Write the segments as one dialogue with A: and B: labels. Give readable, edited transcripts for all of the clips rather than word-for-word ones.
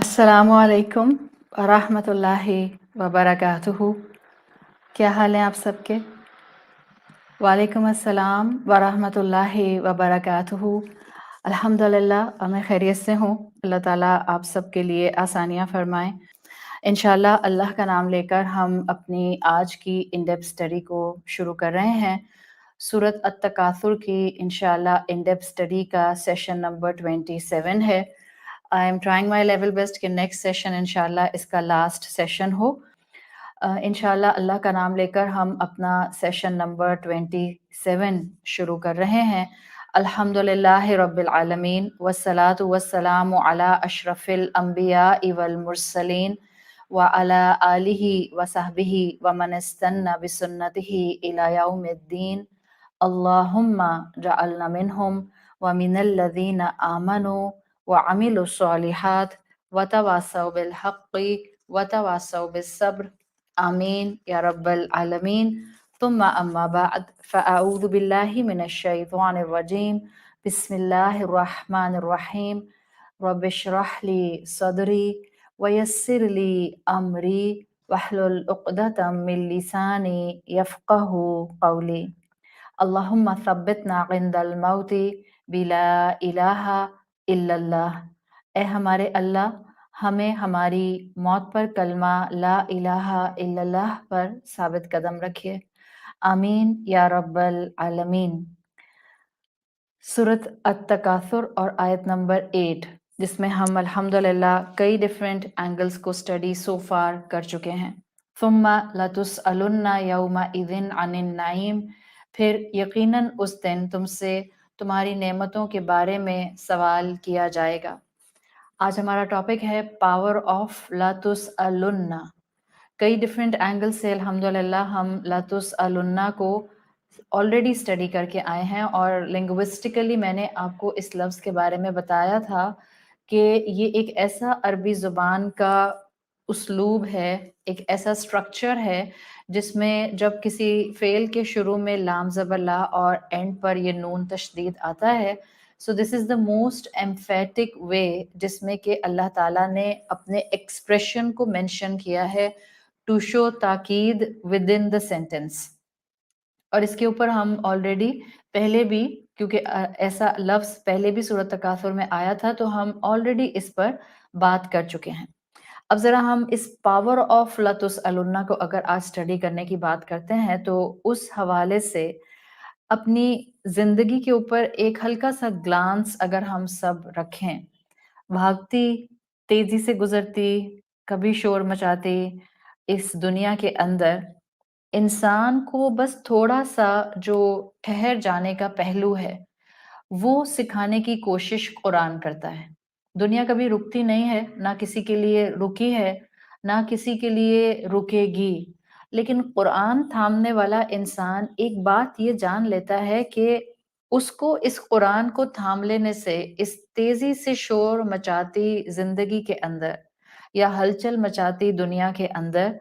A: السلام علیکم ورحمۃ اللہ وبرکاتہ۔ کیا حال ہیں آپ سب کے؟ وعلیکم السلام ورحمۃ اللہ وبرکاتہ۔ الحمدللہ میں خیریت سے ہوں۔ اللہ تعالیٰ آپ سب کے لیے آسانیاں فرمائیں۔ انشاءاللہ اللہ کا نام لے کر ہم اپنی آج کی ان ڈیپتھ اسٹڈی کو شروع کر رہے ہیں۔ سورۃ التکاثر کی انشاءاللہ ان ڈیپتھ اسٹڈی کا سیشن نمبر 27 ہے۔ I am trying my level best کہ نیکسٹ سیشن انشاءاللہ اس کا لاسٹ سیشن ہو۔ انشاءاللہ اللہ کا نام لے کر ہم اپنا سیشن نمبر 27 شروع کر رہے ہیں۔ الحمدللہ رب العالمین والصلاة والسلام علی اشرف الانبیاء والمرسلین وعلی آلہ وصحبہ ومن استنى بسنتہ الی یوم الدین۔ اللہم جعلنا منہم ومن الذین آمنوا وعملوا الصالحات وتواصوا بالحق وتواصوا بالصبر آمین یا رب العالمین۔ ثم اما بعد فاعوذ باللہ من الشیطان الرجیم بسم اللہ الرحمن الرحیم۔ رب اشرح لی صدری ویسر لی امری واحلل عقدۃ من لسانی یفقہوا قولی۔ اللہم ثبتنا عند الموت بلا الہ الا اللہ۔ اے ہمارے اللہ، ہمیں ہماری موت پر کلمہ لا الہ الا اللہ پر ثابت قدم رکھیے، آمین یا رب العالمین۔ سورۃ التکاثر اور آیت نمبر 8، جس میں ہم الحمدللہ کئی ڈیفرنٹ اینگلز کو اسٹڈی سو فار کر چکے ہیں۔ ثم لتسألن یومئذ عن النعیم، پھر یقیناً اس دن تم سے تمہاری نعمتوں کے بارے میں سوال کیا جائے گا۔ آج ہمارا ٹاپک ہے پاور آف لتسألن۔ کئی ڈفرینٹ اینگل سے الحمدللہ ہم لتسألن کو آلریڈی اسٹڈی کر کے آئے ہیں، اور لنگوسٹیکلی میں نے آپ کو اس لفظ کے بارے میں بتایا تھا کہ یہ ایک ایسا عربی زبان کا اسلوب ہے، ایک ایسا اسٹرکچر ہے جس میں جب کسی فعل کے شروع میں لام زبر لا اور اینڈ پر یہ نون تشدید آتا ہے، سو دس از دا موسٹ ایمفیٹک وے جس میں کہ اللہ تعالیٰ نے اپنے ایکسپریشن کو مینشن کیا ہے ٹو شو تاکید ود ان دا سینٹینس۔ اور اس کے اوپر ہم آلریڈی پہلے بھی، کیونکہ ایسا لفظ پہلے بھی سورۃ تکاثر میں آیا تھا، تو ہم آلریڈی اس پر بات کر چکے ہیں۔ اب ذرا ہم اس پاور آف لتسألن کو اگر آج اسٹڈی کرنے کی بات کرتے ہیں تو اس حوالے سے اپنی زندگی کے اوپر ایک ہلکا سا گلانس اگر ہم سب رکھیں، بھاگتی تیزی سے گزرتی کبھی شور مچاتی اس دنیا کے اندر انسان کو بس تھوڑا سا جو ٹھہر جانے کا پہلو ہے وہ سکھانے کی کوشش قرآن کرتا ہے۔ دنیا کبھی رکتی نہیں ہے، نہ کسی کے لیے رکی ہے، نہ کسی کے لیے رکے گی، لیکن قرآن تھامنے والا انسان ایک بات یہ جان لیتا ہے کہ اس کو اس قرآن کو تھام لینے سے اس تیزی سے شور مچاتی زندگی کے اندر یا ہلچل مچاتی دنیا کے اندر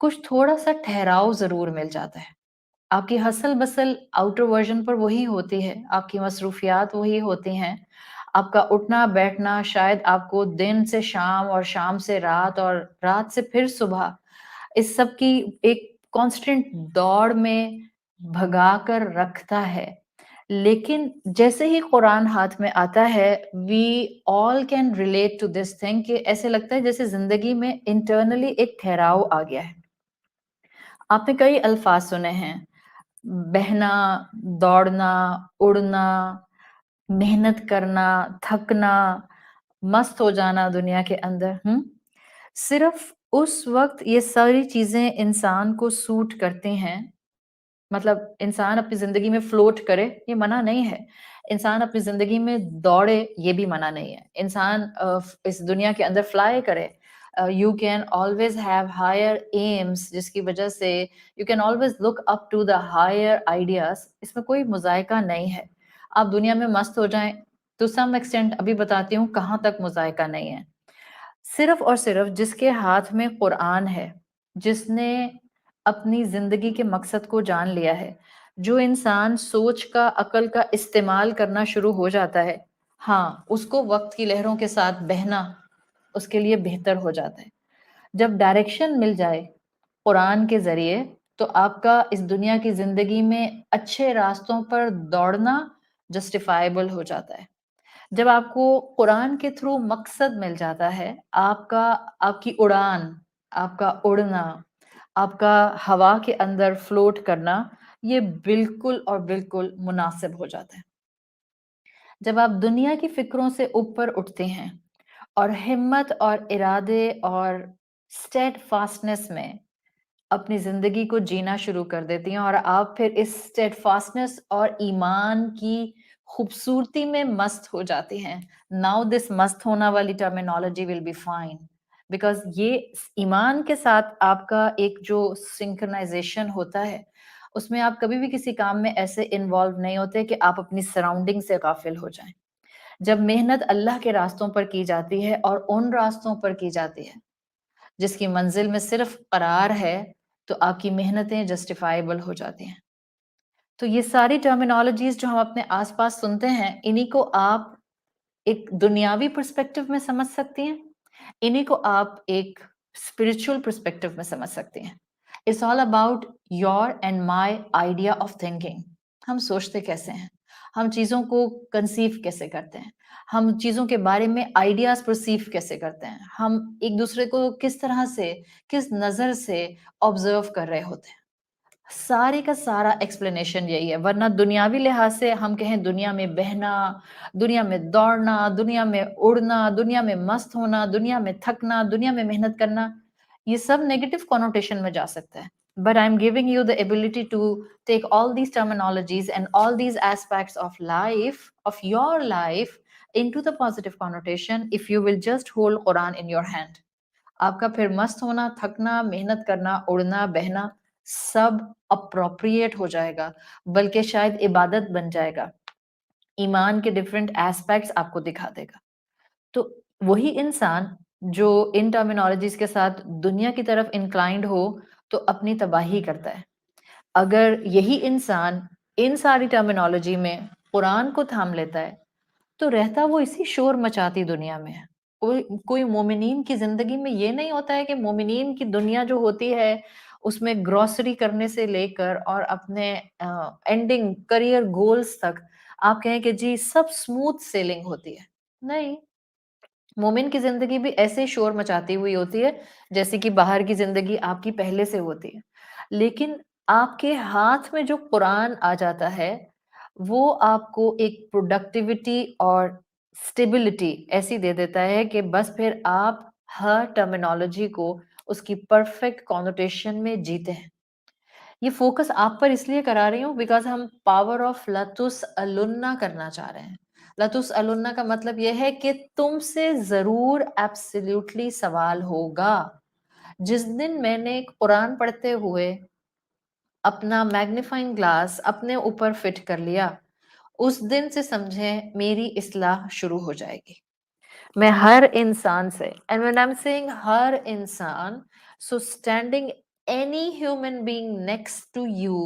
A: کچھ تھوڑا سا ٹھہراؤ ضرور مل جاتا ہے۔ آپ کی ہسل بسل آؤٹر ورژن پر وہی ہوتی ہے، آپ کی مصروفیات وہی ہوتی ہیں، آپ کا اٹھنا بیٹھنا شاید آپ کو دن سے شام اور شام سے رات اور رات سے پھر صبح، اس سب کی ایک کانسٹنٹ دوڑ میں بھگا کر رکھتا ہے۔ لیکن جیسے ہی قرآن ہاتھ میں آتا ہے we all can relate to this thing, کہ ایسے لگتا ہے جیسے زندگی میں انٹرنلی ایک ٹھہراؤ آ گیا ہے۔ آپ نے کئی الفاظ سنے ہیں، بہنا، دوڑنا، اڑنا، محنت کرنا، تھکنا، مست ہو جانا دنیا کے اندر۔ صرف اس وقت یہ ساری چیزیں انسان کو سوٹ کرتی ہیں، مطلب انسان اپنی زندگی میں فلوٹ کرے یہ منع نہیں ہے، انسان اپنی زندگی میں دوڑے یہ بھی منع نہیں ہے، انسان اس دنیا کے اندر فلائی کرے۔ You can always have higher aims, جس کی وجہ سے you can always look up to the higher ideas, اس میں کوئی مذائقہ نہیں ہے۔ آپ دنیا میں مست ہو جائیں ٹو سم ایکسٹینٹ، ابھی بتاتی ہوں کہاں تک مذائقہ نہیں ہے۔ صرف اور صرف جس کے ہاتھ میں قرآن ہے، جس نے اپنی زندگی کے مقصد کو جان لیا ہے، جو انسان سوچ کا عقل کا استعمال کرنا شروع ہو جاتا ہے، ہاں اس کو وقت کی لہروں کے ساتھ بہنا اس کے لیے بہتر ہو جاتا ہے. جب ڈائریکشن مل جائے قرآن کے ذریعے تو آپ کا اس دنیا کی زندگی میں اچھے راستوں پر دوڑنا جسٹیفائیبل ہو جاتا ہے. جب آپ کو قرآن کے تھرو مقصد مل جاتا ہے، آپ کی اڑان، آپ کا اڑنا، آپ کا ہوا کے اندر فلوٹ کرنا، یہ بالکل اور بالکل مناسب ہو جاتا ہے. جب آپ دنیا کی فکروں سے اوپر اٹھتے ہیں اور ہمت اور ارادے اور اسٹیڈ فاسٹنس میں اپنی زندگی کو جینا شروع کر دیتی ہیں، اور آپ پھر اس اسٹیڈ فاسٹنس اور ایمان کی خوبصورتی میں مست ہو جاتی ہیں. ناؤ دس مست ہونا والی terminology will be fine, because یہ ایمان کے ساتھ آپ کا ایک جو سنکرنائزیشن ہوتا ہے، اس میں آپ کبھی بھی کسی کام میں ایسے انوالو نہیں ہوتے کہ آپ اپنی سراؤنڈنگ سے غافل ہو جائیں. جب محنت اللہ کے راستوں پر کی جاتی ہے اور ان راستوں پر کی جاتی ہے جس کی منزل میں صرف قرار ہے، تو آپ کی محنتیں جسٹیفائیبل ہو جاتی ہیں. تو یہ ساری ٹرمینالوجیز جو ہم اپنے آس پاس سنتے ہیں، انہی کو آپ ایک دنیاوی پرسپیکٹو میں سمجھ سکتی ہیں، انہی کو آپ ایک اسپرچل پرسپیکٹو میں سمجھ سکتے ہیں. It's all about your and my idea of thinking. ہم سوچتے کیسے ہیں، ہم چیزوں کو کنسیو کیسے کرتے ہیں، ہم چیزوں کے بارے میں آئیڈیاز پرسیو کیسے کرتے ہیں، ہم ایک دوسرے کو کس طرح سے، کس نظر سے آبزرو کر رہے ہوتے ہیں. سارے کا سارا ایکسپلینیشن یہی ہے. ورنہ دنیاوی لحاظ سے ہم کہیں دنیا میں بہنا، دنیا میں دوڑنا، دنیا میں اڑنا، دنیا میں مست ہونا، دنیا میں تھکنا، دنیا میں محنت کرنا، یہ سب نیگیٹو کنوٹیشن میں جا سکتا ہے. But I'm giving you the ability to take all these terminologies and all these aspects of life, of your life, into the positive connotation if you will just hold Quran in your hand. آپ کا پھر مست ہونا، تھکنا، محنت کرنا، اڑنا، بہنا سب appropriate ہو جائے گا، بلکہ شاید عبادت بن جائے گا. ایمان کے ڈفرینٹ ایسپیکٹس آپ کو دکھا دے گا. تو وہی انسان جو ان ٹرمینالوجیز کے ساتھ دنیا کی طرف انکلائنڈ ہو تو اپنی تباہی کرتا ہے. اگر یہی انسان ان ساری ٹرمینالوجی میں قرآن کو تھام لیتا ہے تو رہتا وہ اسی شور مچاتی دنیا میں ہے. کوئی مومنین کی زندگی میں یہ نہیں ہوتا ہے کہ مومنین کی دنیا جو ہوتی ہے اس میں گروسری کرنے سے لے کر اور اپنے اینڈنگ کریئر گولز تک آپ کہیں کہ جی سب سموتھ سیلنگ ہوتی ہے. نہیں، مومن کی زندگی بھی ایسے شور مچاتی ہوئی ہوتی ہے جیسے کہ باہر کی زندگی آپ کی پہلے سے ہوتی ہے. لیکن آپ کے ہاتھ میں جو قرآن آ جاتا ہے وہ آپ کو ایک پروڈکٹیوٹی اور اسٹیبلٹی ایسی دے دیتا ہے کہ بس پھر آپ ہر ٹرمینالوجی کو اس کی پرفیکٹ کانوٹیشن میں جیتے ہیں. یہ فوکس آپ پر اس لیے کرا رہی ہوں بیکاز ہم پاور آف لتسألن کرنا چاہ رہے ہیں. لتسألن کا مطلب یہ ہے کہ تم سے ضرور ایبسلیوٹلی سوال ہوگا. جس دن میں نے قرآن پڑھتے ہوئے اپنا میگنیفائنگ گلاس اپنے اوپر فٹ کر لیا، اس دن سے سمجھیں میری اصلاح شروع ہو جائے گی. میں ہر انسان سے and when I'm saying ہر انسان, so standing any human being next to you,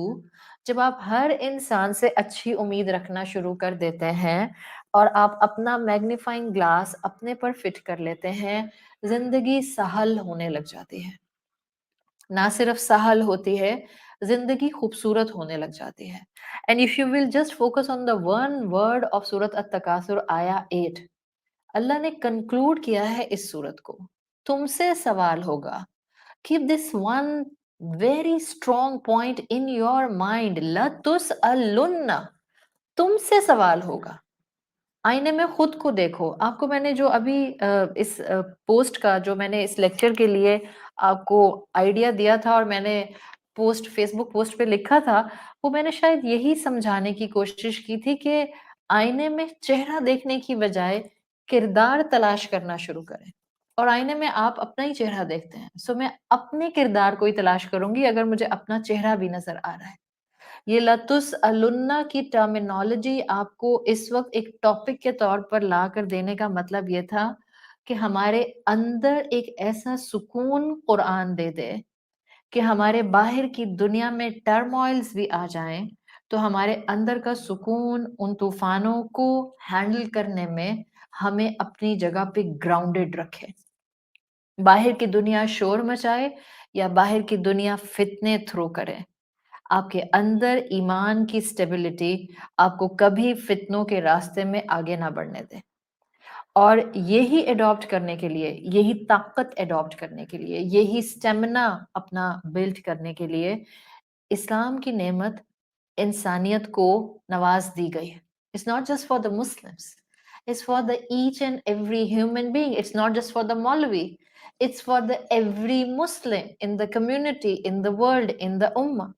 A: جب آپ ہر انسان سے اچھی امید رکھنا شروع کر دیتے ہیں اور آپ اپنا میگنیفائنگ گلاس اپنے پر فٹ کر لیتے ہیں، زندگی سہل ہونے لگ جاتی ہے. نہ صرف سہل ہوتی ہے، زندگی خوبصورت ہونے لگ جاتی ہے. And if you will just focus on the one word of سورۃ التکاثر آیا 8، اللہ نے کنکلوڈ کیا ہے اس سورت کو، تم سے سوال ہوگا. Keep this one very strong point in your mind. لَتُسْأَلُنَّ، تم سے سوال ہوگا. آئینے میں خود کو دیکھو. آپ کو میں نے جو ابھی اس پوسٹ کا جو میں نے اس لیکچر کے لیے آپ کو آئیڈیا دیا تھا اور میں نے پوسٹ فیس بک پوسٹ پہ لکھا تھا، وہ میں نے شاید یہی سمجھانے کی کوشش کی تھی کہ آئینے میں چہرہ دیکھنے کی بجائے کردار تلاش کرنا شروع کریں. اور آئینے میں آپ اپنا ہی چہرہ دیکھتے ہیں، سو میں اپنے کردار کو ہی تلاش کروں گی اگر مجھے اپنا چہرہ بھی نظر آ رہا ہے. یہ لتسألن کی ٹرمینالوجی آپ کو اس وقت ایک ٹاپک کے طور پر لا کر دینے کا مطلب یہ تھا کہ ہمارے اندر ایک ایسا سکون قرآن دے دے کہ ہمارے باہر کی دنیا میں ٹرموائلز بھی آ جائیں تو ہمارے اندر کا سکون ان طوفانوں کو ہینڈل کرنے میں ہمیں اپنی جگہ پہ گراؤنڈڈ رکھے. باہر کی دنیا شور مچائے یا باہر کی دنیا فتنے تھرو کرے، آپ کے اندر ایمان کی اسٹیبلٹی آپ کو کبھی فتنوں کے راستے میں آگے نہ بڑھنے دے۔ اور یہی اڈاپٹ کرنے کے لیے، یہی طاقت اڈاپٹ کرنے کے لیے، یہی اسٹیمنا اپنا بلڈ کرنے کے لیے اسلام کی نعمت انسانیت کو نواز دی گئی ہے۔ It's not just for the Muslims. It's for the each and every human being. It's not just for the Maulvi. It's for the every Muslim in the community, in the world, in the Ummah.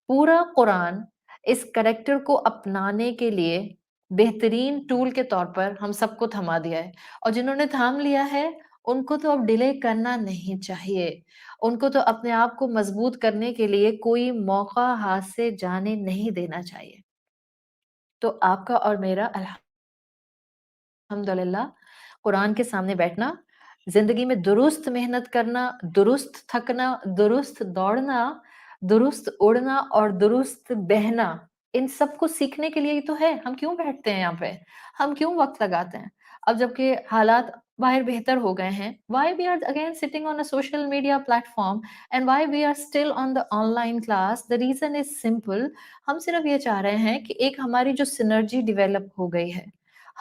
A: پورا قرآن اس character کو اپنانے کے لیے بہترین tool کے طور پر ہم سب کو تھما دیا ہے، اور جنہوں نے تھام لیا ہے ان کو تو اب ڈیلے کرنا نہیں چاہیے، ان کو تو اپنے آپ کو مضبوط کرنے کے لیے کوئی موقع ہاتھ سے جانے نہیں دینا چاہیے۔ تو آپ کا اور میرا الحمدللہ قرآن کے سامنے بیٹھنا، زندگی میں درست محنت کرنا، درست تھکنا، درست دوڑنا، درست اڑنا اور درست بہنا، ان سب کو سیکھنے کے لیے ہی تو ہے۔ ہم کیوں بیٹھتے ہیں یہاں پہ؟ ہم کیوں وقت لگاتے ہیں؟ اب جبکہ حالات باہر بہتر ہو گئے ہیں، why we are again sitting on a social media platform and why we are still on the online class? The reason is simple. ہم صرف یہ چاہ رہے ہیں کہ ایک ہماری جو سنرجی ڈیولپ ہو گئی ہے،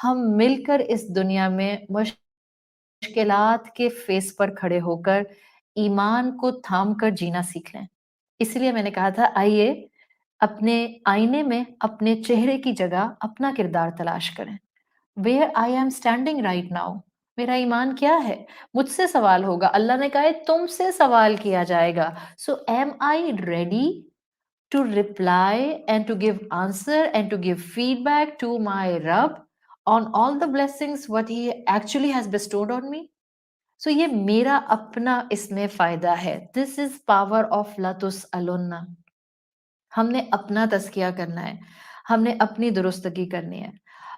A: ہم مل کر اس دنیا میں مشکلات کے فیس پر کھڑے ہو کر ایمان کو تھام کر جینا سیکھ لیں۔ اس لیے میں نے کہا تھا آئیے اپنے آئینے میں اپنے چہرے کی جگہ اپنا کردار تلاش کریں۔ Where I am standing right now، میرا ایمان کیا ہے؟ مجھ سے سوال ہوگا، اللہ نے کہا ہے تم سے سوال کیا جائے گا۔ So am I ready to reply and to give answer and to give feedback to my Rabb on all the blessings what he actually has bestowed on me؟ So یہ میرا اپنا اس میں فائدہ ہے۔ This is power of لا تسألن۔ ہم نے اپنا تزکیہ کرنا ہے، ہم نے اپنی درستگی کرنی ہے،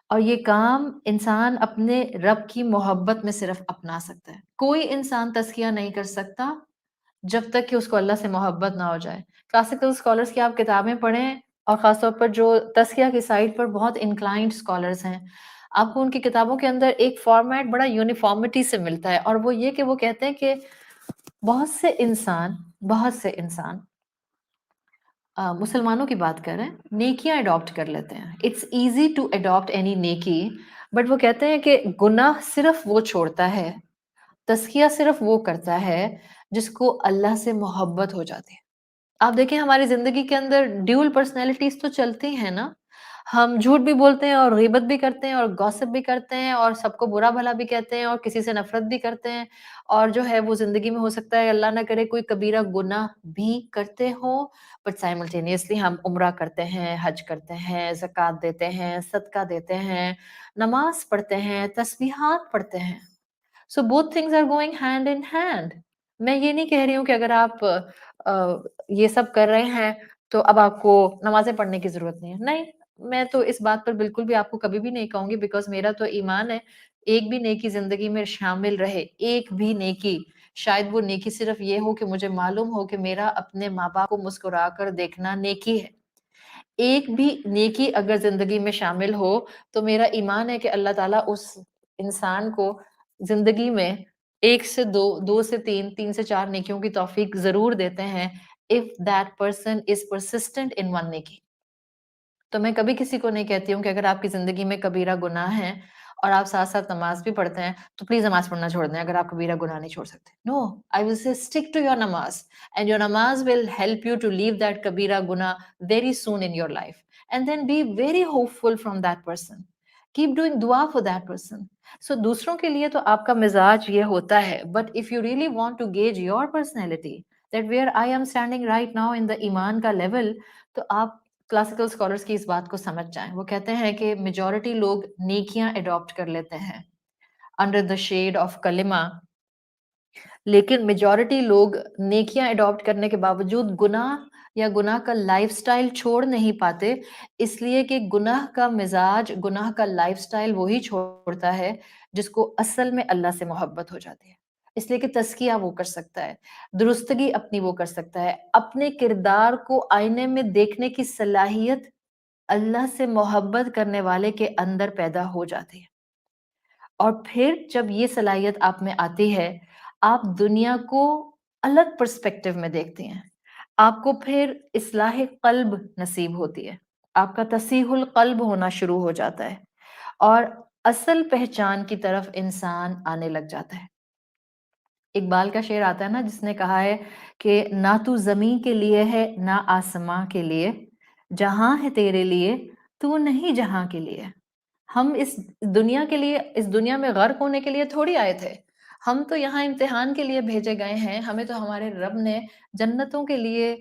A: اور یہ کام انسان اپنے رب کی محبت میں صرف اپنا سکتا ہے۔ کوئی انسان تزکیہ نہیں کر سکتا جب تک کہ اس کو اللہ سے محبت نہ ہو جائے۔ کلاسیکل اسکالرس کی آپ کتابیں پڑھیں، اور خاص طور پر جو تزکیہ کی سائٹ پر بہت انکلائنڈ اسکالرس ہیں، آپ کو ان کی کتابوں کے اندر ایک فارمیٹ بڑا یونیفارمٹی سے ملتا ہے، اور وہ یہ کہ وہ کہتے ہیں کہ بہت سے انسان مسلمانوں کی بات کر رہے ہیں، نیکیاں اڈاپٹ کر لیتے ہیں۔ It's easy to adapt any نیکی، بٹ وہ کہتے ہیں کہ گناہ صرف وہ چھوڑتا ہے، تزکیہ صرف وہ کرتا ہے جس کو اللہ سے محبت ہو جاتی ہے۔ آپ دیکھیں ہماری زندگی کے اندر ڈیول پرسنالٹیز تو چلتی ہیں نا، ہم جھوٹ بھی بولتے ہیں اور غیبت بھی کرتے ہیں اور گوسپ بھی کرتے ہیں اور سب کو برا بھلا بھی کہتے ہیں اور کسی سے نفرت بھی کرتے ہیں، اور جو ہے وہ زندگی میں ہو سکتا ہے اللہ نہ کرے کوئی کبیرہ گناہ بھی کرتے ہوں، بٹ سائملٹینیسلی ہم عمرہ کرتے ہیں، حج کرتے ہیں، زکوٰۃ دیتے ہیں، صدقہ دیتے ہیں، نماز پڑھتے ہیں، تسبیحات پڑھتے ہیں۔ So both things are going hand in hand. میں یہ نہیں کہہ رہی ہوں کہ اگر آپ یہ سب کر رہے ہیں تو اب آپ کو نمازیں پڑھنے کی ضرورت نہیں ہے، نہیں، میں تو اس بات پر بالکل بھی آپ کو کبھی بھی نہیں کہوں گی، بیکاز میرا تو ایمان ہے ایک بھی نیکی زندگی میں شامل رہے، ایک بھی نیکی، شاید وہ نیکی صرف یہ ہو کہ مجھے معلوم ہو کہ میرا اپنے ماں باپ کو مسکرا کر دیکھنا نیکی ہے، ایک بھی نیکی اگر زندگی میں شامل ہو تو میرا ایمان ہے کہ اللہ تعالیٰ اس انسان کو زندگی میں ایک سے دو، دو سے تین، تین سے چار نیکیوں کی توفیق ضرور دیتے ہیں if that person is persistent in one نیکی۔ تو میں کبھی کسی کو نہیں کہتی ہوں کہ اگر آپ کی زندگی میں کبیرہ گناہ ہیں اور آپ ساتھ ساتھ نماز بھی پڑھتے ہیں تو پلیز نماز پڑھنا چھوڑ دیں اگر آپ کبیرہ گناہ نہیں چھوڑ سکتے۔ نو، I will say stick to your نماز اینڈ یور نماز will help you to leave that کبیرہ گناہ very soon in your life, and then be very hopeful from that person, keep doing دعا فار دیٹ پرسن۔ سو دوسروں کے لیے تو آپ کا مزاج یہ ہوتا ہے، but if you really want to gauge your personality that where I am standing right now in the ایمان کا لیول، تو آپ کلاسیکل اسکالرس کی اس بات کو سمجھ جائیں۔ وہ کہتے ہیں کہ میجورٹی لوگ نیکیاں اڈاپٹ کر لیتے ہیں انڈر دا شیڈ آف کلمہ، لیکن میجورٹی لوگ نیکیاں اڈاپٹ کرنے کے باوجود گناہ یا گناہ کا لائف سٹائل چھوڑ نہیں پاتے، اس لیے کہ گناہ کا مزاج، گناہ کا لائف سٹائل وہی چھوڑتا ہے جس کو اصل میں اللہ سے محبت ہو جاتی ہے۔ اس لیے کہ تزکیہ وہ کر سکتا ہے، درستگی اپنی وہ کر سکتا ہے، اپنے کردار کو آئینے میں دیکھنے کی صلاحیت اللہ سے محبت کرنے والے کے اندر پیدا ہو جاتی ہے، اور پھر جب یہ صلاحیت آپ میں آتی ہے، آپ دنیا کو الگ پرسپیکٹو میں دیکھتی ہیں، آپ کو پھر اصلاح قلب نصیب ہوتی ہے، آپ کا تصحیح القلب ہونا شروع ہو جاتا ہے اور اصل پہچان کی طرف انسان آنے لگ جاتا ہے۔ اقبال کا شعر آتا ہے نا جس نے کہا ہے کہ نہ تو زمین کے لیے ہے نہ آسماں کے لیے، جہاں ہے تیرے لیے تو نہیں جہاں کے لیے۔ ہم اس دنیا کے لیے، اس دنیا میں غرق ہونے کے لیے تھوڑی آئے تھے، ہم تو یہاں امتحان کے لیے بھیجے گئے ہیں، ہمیں تو ہمارے رب نے جنتوں کے لیے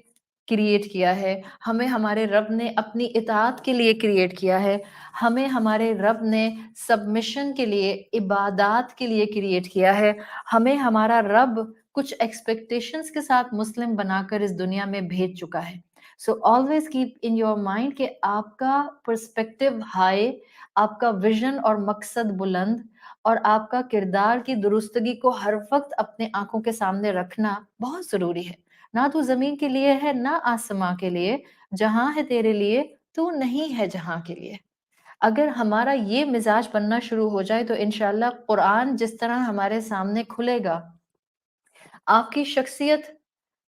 A: کریٹ کیا ہے، ہمیں ہمارے رب نے اپنی اطاعت کے لیے کریٹ کیا ہے، ہمیں ہمارے رب نے سبمشن کے لیے، عبادات کے لیے کریٹ کیا ہے، ہمیں ہمارا رب کچھ ایکسپیکٹیشنز کے ساتھ مسلم بنا کر اس دنیا میں بھیج چکا ہے۔ So always keep in your mind کہ آپ کا پرسپیکٹو ہائی، آپ کا ویژن اور مقصد بلند، اور آپ کا کردار کی درستگی کو ہر وقت اپنے آنکھوں کے سامنے رکھنا بہت ضروری ہے۔ نہ تو زمین کے لیے ہے نہ آسماں کے لیے، جہاں ہے تیرے لیے تو نہیں ہے جہاں کے لیے۔ اگر ہمارا یہ مزاج بننا شروع ہو جائے تو انشاءاللہ قرآن جس طرح ہمارے سامنے کھلے گا، آپ کی شخصیت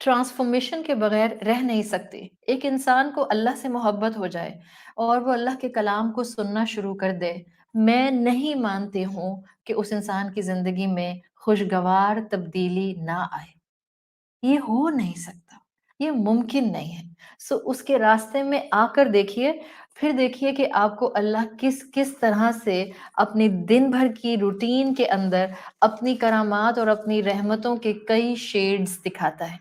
A: ٹرانسفارمیشن کے بغیر رہ نہیں سکتی۔ ایک انسان کو اللہ سے محبت ہو جائے اور وہ اللہ کے کلام کو سننا شروع کر دے، میں نہیں مانتی ہوں کہ اس انسان کی زندگی میں خوشگوار تبدیلی نہ آئے۔ یہ ہو نہیں سکتا، یہ ممکن نہیں ہے۔ سو اس کے راستے میں آ کر دیکھیے، پھر دیکھیے کہ آپ کو اللہ کس کس طرح سے اپنی دن بھر کی روٹین کے اندر اپنی کرامات اور اپنی رحمتوں کے کئی شیڈز دکھاتا ہے۔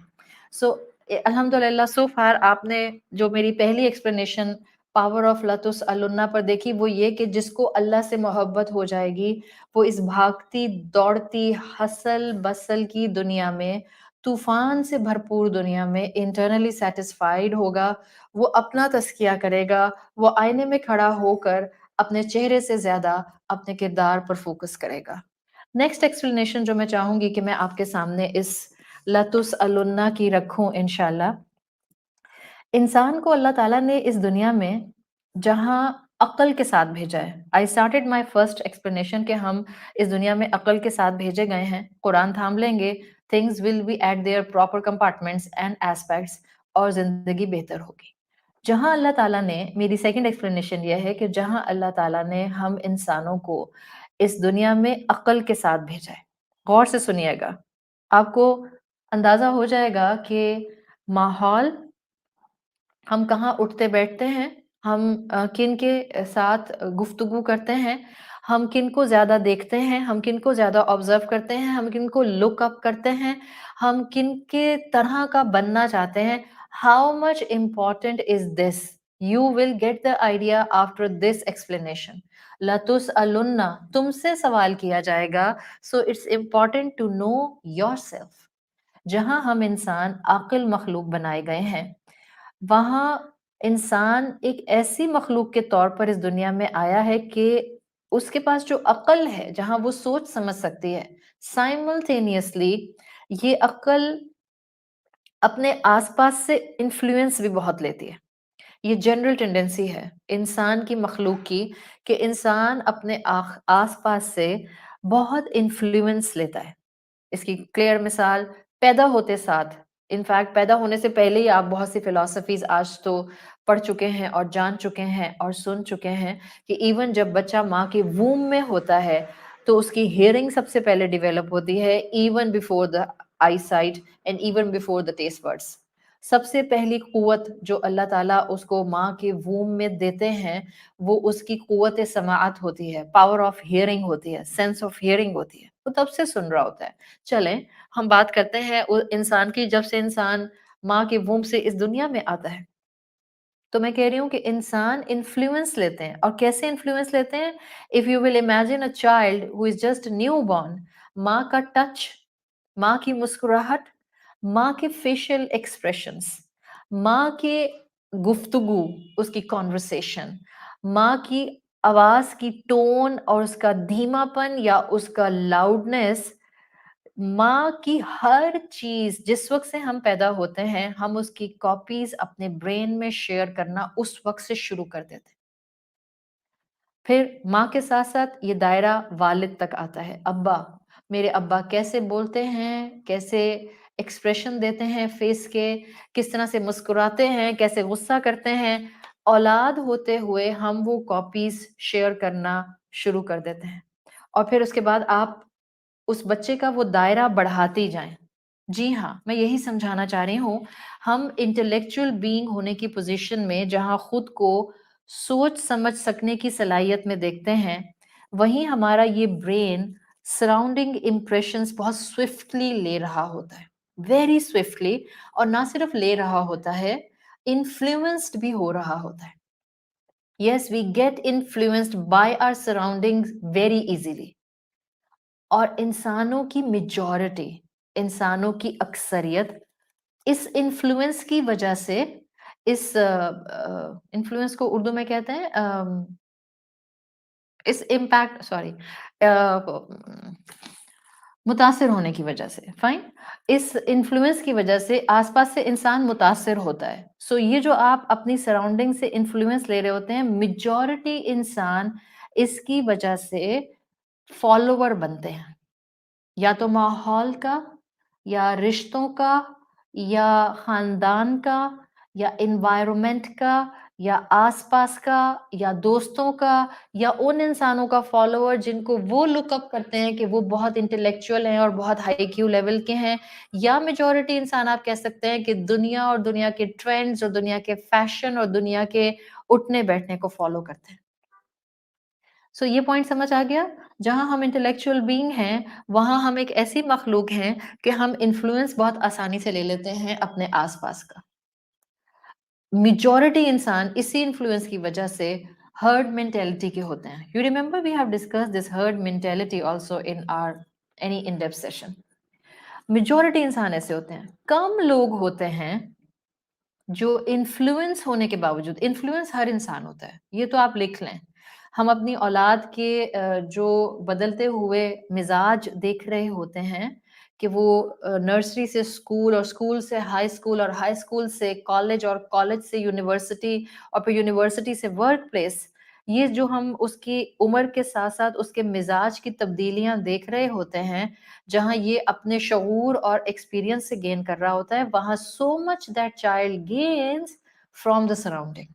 A: سو الحمدللہ سو فار آپ نے جو میری پہلی ایکسپلینیشن پاور آف لا تسألن پر دیکھی، وہ یہ کہ جس کو اللہ سے محبت ہو جائے گی، وہ اس بھاگتی دوڑتی ہسل بسل کی دنیا میں، طوفان سے بھرپور دنیا میں انٹرنلی سیٹسفائیڈ ہوگا۔ وہ اپنا تزکیہ کرے گا، وہ آئینے میں کھڑا ہو کر اپنے چہرے سے زیادہ اپنے کردار پر فوکس کرے گا۔ نیکسٹ ایکسپلینیشن جو میں چاہوں گی کہ میں آپ کے سامنے اس لَتُسْأَلُنَّ کی رکھوں انشاءاللہ۔ انسان کو اللہ تعالیٰ نے اس دنیا میں جہاں عقل کے ساتھ بھیجا ہے، I started my first explanation کہ ہم اس دنیا میں عقل کے ساتھ بھیجے گئے ہیں، قرآن تھام لیں گے، things will be at their proper compartments and aspects، اور زندگی بہتر ہوگی۔ جہاں اللہ تعالیٰ نے، میری سیکنڈ ایکسپلینیشن یہ ہے کہ جہاں اللہ تعالیٰ نے ہم انسانوں کو اس دنیا میں عقل کے ساتھ بھیجا ہے، غور سے سنیے گا، آپ کو اندازہ ہو جائے گا کہ ماحول، ہم کہاں اٹھتے بیٹھتے ہیں، ہم کن کے ساتھ گفتگو کرتے ہیں، ہم کن کو زیادہ دیکھتے ہیں، ہم کن کو زیادہ آبزرو کرتے ہیں، ہم کن کو لک اپ کرتے ہیں، ہم کن کے طرح کا بننا چاہتے ہیں۔ How much important is this? You will get the idea after this explanation. لَتُسْأَلُنَّ، تم سے سوال کیا جائے گا، so it's important to know yourself. جہاں ہم انسان عاقل مخلوق بنائے گئے ہیں، وہاں انسان ایک ایسی مخلوق کے طور پر اس دنیا میں آیا ہے کہ اس کے پاس جو عقل ہے، جہاں وہ سوچ سمجھ سکتی ہے، سائملٹینیسلی یہ عقل اپنے آس پاس سے انفلوئنس بھی بہت لیتی ہے۔ یہ جنرل ٹینڈنسی ہے انسان کی، مخلوق کی، کہ انسان اپنے آس پاس سے بہت انفلوئنس لیتا ہے۔ اس کی کلیئر مثال پیدا ہوتے ساتھ، انفیکٹ پیدا ہونے سے پہلے ہی آپ بہت سی فلاسفیز آج تو پڑھ چکے ہیں اور جان چکے ہیں اور سن چکے ہیں کہ ایون جب بچہ ماں کے ووم میں ہوتا ہے تو اس کی ہیئرنگ سب سے پہلے ڈیولپ ہوتی ہے، even before the eyesight and even before the taste buds. سب سے پہلی قوت جو اللہ تعالیٰ اس کو ماں کے ووم میں دیتے ہیں، وہ اس کی قوت سماعت ہوتی ہے، پاور آف ہیئرنگ ہوتی ہے، سینس آف ہیئرنگ ہوتی ہے، وہ تب سے سن رہا ہوتا ہے۔ چلیں ہم بات کرتے ہیں انسان کی، جب سے انسان ماں کے ووم سے اس دنیا میں آتا ہے، تو میں کہہ رہی ہوں کہ انسان انفلوئنس لیتے ہیں، اور کیسے انفلوئنس لیتے ہیں؟ If you will imagine a child who is just new born, ماں کا ٹچ، ماں کی مسکراہٹ، ماں کے فیشل ایکسپریشنز، ماں کے گفتگو، اس کی کانورسیشن، ماں کی آواز کی ٹون اور اس کا دھیما پن یا اس کا لاؤڈنیس، ماں کی ہر چیز جس وقت سے ہم پیدا ہوتے ہیں، ہم اس کی کاپیز اپنے برین میں شیئر کرنا اس وقت سے شروع کر دیتے ہیں۔ پھر ماں کے ساتھ ساتھ یہ دائرہ والد تک آتا ہے، ابا۔ میرے ابا کیسے بولتے ہیں، کیسے ایکسپریشن دیتے ہیں فیس کے، کس طرح سے مسکراتے ہیں، کیسے غصہ کرتے ہیں، اولاد ہوتے ہوئے ہم وہ کاپیز شیئر کرنا شروع کر دیتے ہیں، اور پھر اس کے بعد آپ اس بچے کا وہ دائرہ بڑھاتے ہی جائیں۔ جی ہاں، میں یہی سمجھانا چاہ رہی ہوں، ہم انٹلیکچوئل بینگ ہونے کی پوزیشن میں جہاں خود کو سوچ سمجھ سکنے کی صلاحیت میں دیکھتے ہیں، وہیں ہمارا یہ برین سراؤنڈنگ امپریشنز بہت سوئفٹلی لے رہا ہوتا ہے، ویری سوئفٹلی، اور نہ صرف لے رہا ہوتا ہے، انفلوئنسڈ بھی ہو رہا ہوتا ہے۔ Yes, we get influenced by our surrounding very easily, اور انسانوں کی میجورٹی، انسانوں کی اکثریت اس انفلوئنس کی وجہ سے، اس انفلوئنس کو اردو میں کہتے ہیں اس امپیکٹ، سوری، متاثر ہونے کی وجہ سے، فائن، اس انفلوئنس کی وجہ سے آس پاس سے انسان متاثر ہوتا ہے۔ سو یہ جو آپ اپنی سراؤنڈنگ سے انفلوئنس لے رہے ہوتے ہیں، میجورٹی انسان اس کی وجہ سے فالوور بنتے ہیں، یا تو ماحول کا، یا رشتوں کا، یا خاندان کا، یا انوائرمنٹ کا، یا آس پاس کا، یا دوستوں کا، یا ان انسانوں کا فالوور جن کو وہ لک اپ کرتے ہیں کہ وہ بہت انٹلیکچوئل ہیں اور بہت ہائی کیو لیول کے ہیں، یا میجورٹی انسان آپ کہہ سکتے ہیں کہ دنیا اور دنیا کے ٹرینڈز اور دنیا کے فیشن اور دنیا کے اٹھنے بیٹھنے کو فالو کرتے ہیں۔ سو یہ پوائنٹ سمجھ آ گیا؟ جہاں ہم انٹلیکچوئل بینگ ہیں، وہاں ہم ایک ایسی مخلوق ہیں کہ ہم انفلوئنس بہت آسانی سے لے لیتے ہیں اپنے آس پاس کا۔ میجورٹی انسان اسی انفلوئنس کی وجہ سے ہرڈ مینٹیلٹی کے ہوتے ہیں۔ You remember we have discuss this herd mentality also in our any in depth session. Majority انسان ایسے ہوتے ہیں، کم لوگ ہوتے ہیں جو انفلوئنس ہونے کے باوجود، انفلوئنس ہر انسان ہوتا ہے، یہ تو آپ لکھ لیں۔ ہم اپنی اولاد کے جو بدلتے ہوئے مزاج دیکھ رہے ہوتے ہیں کہ وہ نرسری سے اسکول، اور اسکول سے ہائی اسکول، اور ہائی اسکول سے کالج، اور کالج سے یونیورسٹی، اور پھر یونیورسٹی سے ورک پلیس، یہ جو ہم اس کی عمر کے ساتھ ساتھ اس کے مزاج کی تبدیلیاں دیکھ رہے ہوتے ہیں، جہاں یہ اپنے شعور اور ایکسپیرینس سے گین کر رہا ہوتا ہے، وہاں so much that child gains from the surrounding,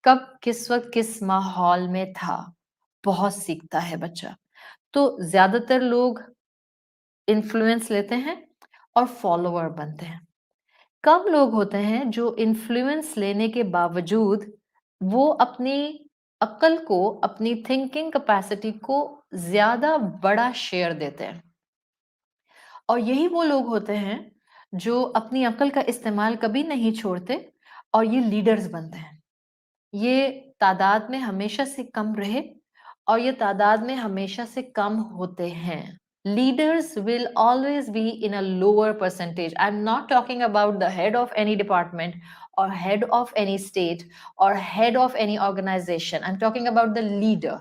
A: کب کس وقت کس ماحول میں تھا، بہت سیکھتا ہے بچہ۔ تو زیادہ تر لوگ انفلوئنس لیتے ہیں اور فالوور بنتے ہیں، کم لوگ ہوتے ہیں جو انفلوئنس لینے کے باوجود وہ اپنی عقل کو، اپنی تھنکنگ کیپیسٹی کو زیادہ بڑا شیئر دیتے ہیں، اور یہی وہ لوگ ہوتے ہیں جو اپنی عقل کا استعمال کبھی نہیں چھوڑتے، اور یہ لیڈرز بنتے ہیں۔ یہ تعداد میں ہمیشہ سے کم رہے، اور یہ تعداد میں ہمیشہ سے کم ہوتے ہیں۔ Leaders will always be in a lower percentage. I'm not talking about the head of any department or head of any state or head of any organization. I'm talking about the leader.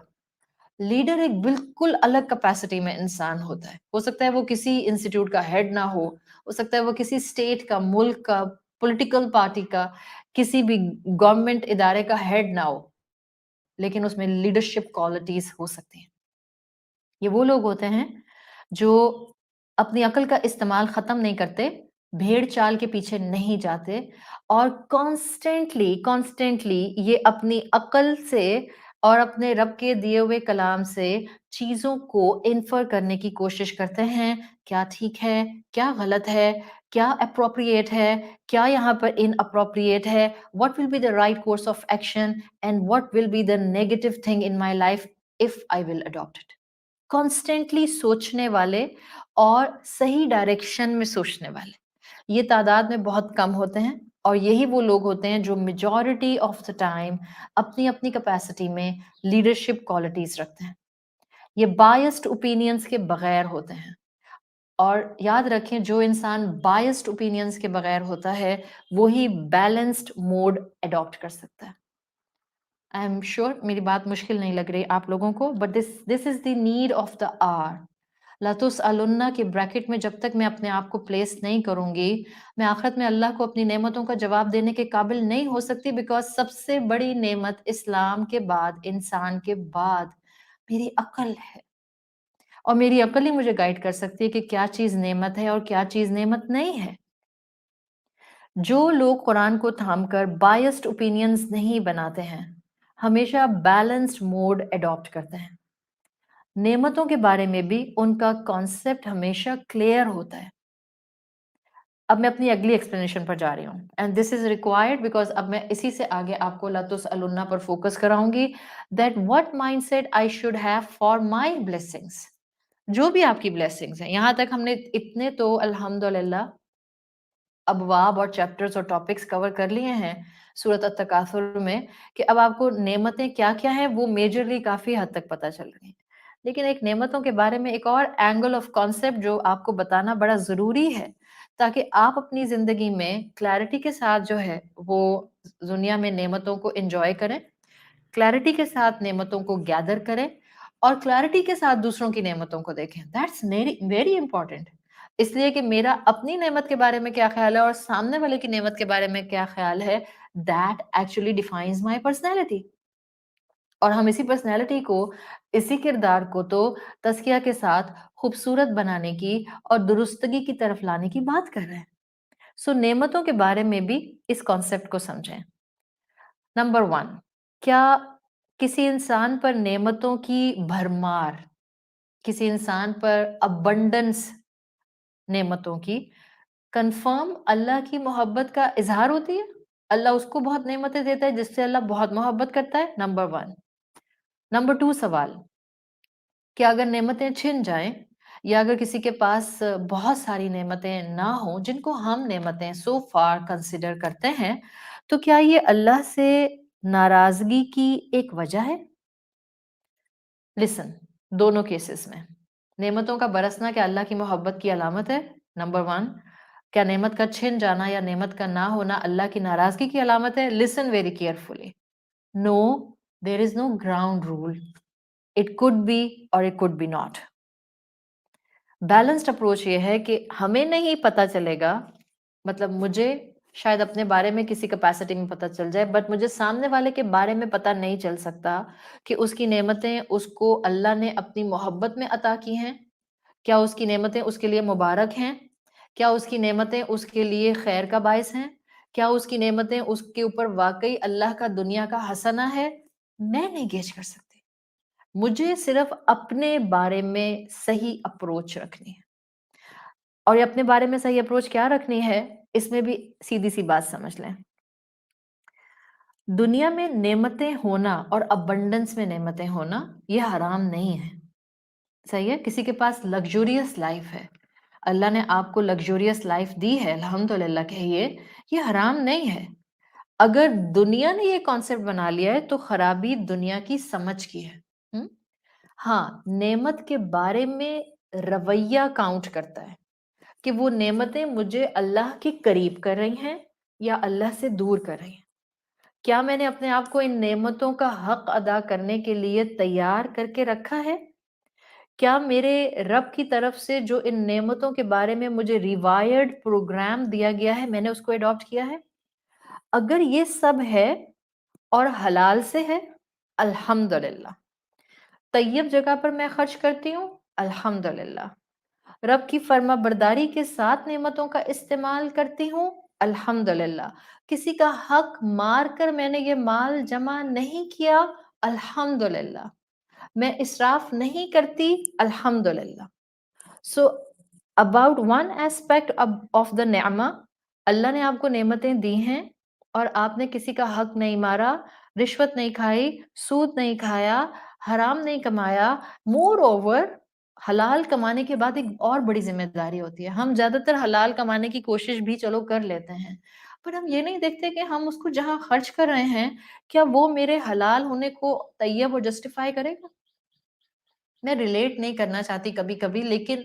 A: Leader ایک بالکل الگ capacity میں انسان ہوتا ہے، ہو سکتا ہے وہ کسی انسٹیٹیوٹ کا ہیڈ نہ ہو سکتا ہے وہ کسی اسٹیٹ کا، ملک کا، پولیٹیکل پارٹی کا، کسی بھی گورنمنٹ ادارے کا ہیڈ نہ ہو، لیکن اس میں لیڈرشپ کوالٹیز ہو سکتی ہیں۔ یہ وہ لوگ ہوتے ہیں جو اپنی عقل کا استعمال ختم نہیں کرتے، بھیڑ چال کے پیچھے نہیں جاتے، اور کانسٹینٹلی یہ اپنی عقل سے اور اپنے رب کے دیے ہوئے کلام سے چیزوں کو انفر کرنے کی کوشش کرتے ہیں، کیا ٹھیک ہے، کیا غلط ہے، کیا اپروپریٹ ہے، کیا یہاں پر ان اپروپریٹ ہے، what will be the right course of action and what will be the negative thing in my life if I will adopt it. Constantly سوچنے والے اور صحیح ڈائریکشن میں سوچنے والے یہ تعداد میں بہت کم ہوتے ہیں، اور یہی وہ لوگ ہوتے ہیں جو میجورٹی آف دا ٹائم اپنی اپنی کیپیسٹی میں لیڈرشپ کوالٹیز رکھتے ہیں۔ یہ بائسڈ اوپینینس کے بغیر ہوتے ہیں، اور یاد رکھیں جو انسان بائسڈ اوپینینس کے بغیر ہوتا ہے وہی بیلنسڈ موڈ اڈاپٹ کر سکتا ہے۔ آئی ایم شیور میری بات مشکل نہیں لگ رہی آپ لوگوں کو، but this is the need of the hour. لَتُسْأَلُنَّ کے بریکٹ میں جب تک میں اپنے آپ کو پلیس نہیں کروں گی، میں آخرت میں اللہ کو اپنی نعمتوں کا جواب دینے کے قابل نہیں ہو سکتی، بیکاز سب سے بڑی نعمت اسلام کے بعد، انسان کے بعد میری عقل ہے، اور میری عقل ہی مجھے گائیڈ کر سکتی ہے کہ کیا چیز نعمت ہے اور کیا چیز نعمت نہیں ہے. جو لوگ قرآن کو تھام کر بائسڈ اوپینینز نہیں بناتے ہیں، ہمیشہ بیلنسڈ موڈ اڈاپٹ کرتے ہیں. نعمتوں کے بارے میں بھی ان کا کانسیپٹ ہمیشہ کلیئر ہوتا ہے. اب میں اپنی اگلی ایکسپلینیشن پر جا رہی ہوں and this is required because اب میں اسی سے آگے آپ کو لا تسألن پر فوکس کراؤں گی that what mindset I should have for my blessings. جو بھی آپ کی بلیسنگس ہیں، یہاں تک ہم نے اتنے تو الحمدللہ ابواب اور چیپٹرز اور ٹاپکس کور کر لیے ہیں سورۃ التکاثر میں کہ اب آپ کو نعمتیں کیا کیا ہیں وہ میجرلی کافی حد تک پتہ چل رہی ہیں. لیکن ایک نعمتوں کے بارے میں ایک اور اینگل آف کانسیپٹ جو آپ کو بتانا بڑا ضروری ہے تاکہ آپ اپنی زندگی میں کلیئرٹی کے ساتھ جو ہے وہ دنیا میں نعمتوں کو انجوائے کریں، کلیئرٹی کے ساتھ نعمتوں کو گیدر کریں اور کلیئرٹی کے ساتھ دوسروں کی نعمتوں کو دیکھیں. That's very important. اس لیے کہ میرا اپنی نعمت کے بارے میں کیا خیال ہے اور سامنے والے کی نعمت کے بارے میں کیا خیال ہے، that actually defines my personality. اور ہم اسی پرسنالٹی کو، اسی کردار کو تو تزکیہ کے ساتھ خوبصورت بنانے کی اور درستگی کی طرف لانے کی بات کر رہے ہیں. سو نعمتوں کے بارے میں بھی اس کانسیپٹ کو سمجھیں. نمبر 1، کیا کسی انسان پر نعمتوں کی بھرمار، کسی انسان پر ابنڈنس نعمتوں کی کنفرم اللہ کی محبت کا اظہار ہوتی ہے؟ اللہ اس کو بہت نعمتیں دیتا ہے جس سے اللہ بہت محبت کرتا ہے؟ نمبر 1. نمبر 2 سوال، کہ اگر نعمتیں چھن جائیں یا اگر کسی کے پاس بہت ساری نعمتیں نہ ہوں جن کو ہم نعمتیں سو فار کنسیڈر کرتے ہیں، تو کیا یہ اللہ سے ناراضگی کی ایک وجہ ہے؟ لسن، دونوں کیسز میں نعمتوں کا برسنا کیا اللہ کی محبت کی علامت ہے؟ نمبر 1. کیا نعمت کا چھن جانا یا نعمت کا نہ ہونا اللہ کی ناراضگی کی علامت ہے؟ Listen very carefully. No, there is no ground rule. It could be or it could be not. Balanced approach یہ ہے کہ ہمیں نہیں پتا چلے گا، مطلب مجھے شاید اپنے بارے میں کسی کیپیسٹی میں پتا چل جائے بٹ مجھے سامنے والے کے بارے میں پتا نہیں چل سکتا کہ اس کی نعمتیں اس کو اللہ نے اپنی محبت میں عطا کی ہیں، کیا اس کی نعمتیں اس کے لیے مبارک ہیں، کیا اس کی نعمتیں اس کے لیے خیر کا باعث ہیں، کیا اس کی نعمتیں اس کے اوپر واقعی اللہ کا دنیا کا حسنہ ہے. میں نہیں گیج کر سکتی. مجھے صرف اپنے بارے میں صحیح اپروچ رکھنی ہے. اور یہ اپنے بارے میں صحیح اپروچ کیا رکھنی ہے، اس میں بھی سیدھی سی بات سمجھ لیں. دنیا میں نعمتیں ہونا اور ابنڈنس میں نعمتیں ہونا یہ حرام نہیں ہے. صحیح ہے، کسی کے پاس لگزوریس لائف ہے، اللہ نے آپ کو لگزوریس لائف دی ہے، الحمدللہ کہیے، یہ حرام نہیں ہے. اگر دنیا نے یہ کانسیپٹ بنا لیا ہے تو خرابی دنیا کی سمجھ کی ہے. ہاں، نعمت کے بارے میں رویہ کاؤنٹ کرتا ہے کہ وہ نعمتیں مجھے اللہ کے قریب کر رہی ہیں یا اللہ سے دور کر رہی ہیں. کیا میں نے اپنے آپ کو ان نعمتوں کا حق ادا کرنے کے لیے تیار کر کے رکھا ہے؟ کیا میرے رب کی طرف سے جو ان نعمتوں کے بارے میں مجھے ریوائرڈ پروگرام دیا گیا ہے میں نے اس کو اڈاپٹ کیا ہے؟ اگر یہ سب ہے اور حلال سے ہے، الحمدللہ. طیب جگہ پر میں خرچ کرتی ہوں، الحمدللہ. رب کی فرما برداری کے ساتھ نعمتوں کا استعمال کرتی ہوں، الحمدللہ. کسی کا حق مار کر میں نے یہ مال جمع نہیں کیا، الحمدللہ. میں اسراف نہیں کرتی، الحمدللہ. So about one aspect of the نعمہ، اللہ نے آپ کو نعمتیں دی ہیں اور آپ نے کسی کا حق نہیں مارا، رشوت نہیں کھائی، سود نہیں کھایا، حرام نہیں کمایا. مور اوور، حلال کمانے کے بعد ایک اور بڑی ذمہ داری ہوتی ہے. ہم زیادہ تر حلال کمانے کی کوشش بھی چلو کر لیتے ہیں پر ہم یہ نہیں دیکھتے کہ ہم اس کو جہاں خرچ کر رہے ہیں کیا وہ میرے حلال ہونے کو طیب اور جسٹیفائی کرے گا. میں ریلیٹ نہیں کرنا چاہتی کبھی کبھی، لیکن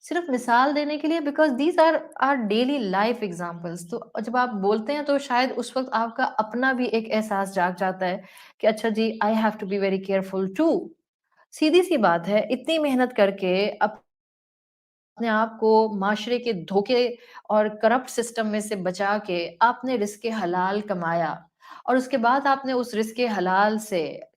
A: صرف مثال دینے کے لیے because these are daily life examples. تو جب آپ بولتے ہیں تو شاید اس وقت آپ کا اپنا بھی ایک احساس جاگ جاتا ہے کہ اچھا جی I have to be very careful too. سیدھی سی بات ہے، اتنی محنت کر کے اپنے آپ کو معاشرے کے دھوکے اور کرپٹ سسٹم میں سے بچا کے آپ نے رزق حلال کمایا اور اس کے بعد آپ نے اس رزق حلال سے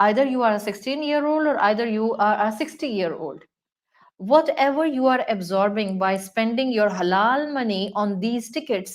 A: either you are a 16-year-old or either you are a 60-year-old, whatever you are absorbing by spending your halal money on these tickets,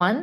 A: 1,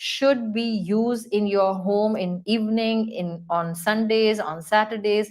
A: should be used in your home in evening, in on Sundays, on Saturdays,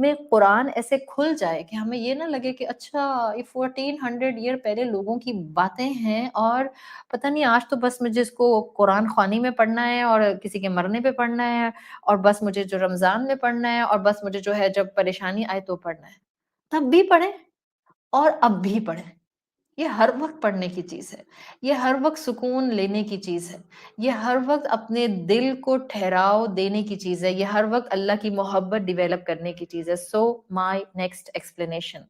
A: میں قرآن ایسے کھل جائے کہ ہمیں یہ نہ لگے کہ اچھا یہ 1400 ایئر پہلے لوگوں کی باتیں ہیں، اور پتہ نہیں آج تو بس مجھے اس کو قرآن خوانی میں پڑھنا ہے اور کسی کے مرنے پہ پڑھنا ہے، اور بس مجھے جو رمضان میں پڑھنا ہے، اور بس مجھے جو ہے جب پریشانی آئے تو پڑھنا ہے۔ تب بھی پڑھیں اور اب بھی پڑھیں۔ یہ ہر وقت پڑھنے کی چیز ہے، یہ ہر وقت سکون لینے کی چیز ہے، یہ ہر وقت اپنے دل کو ٹھہراؤ دینے کی چیز ہے، یہ ہر وقت اللہ کی محبت ڈیویلپ کرنے کی چیز ہے۔ سو مائی نیکسٹ ایکسپلینیشن،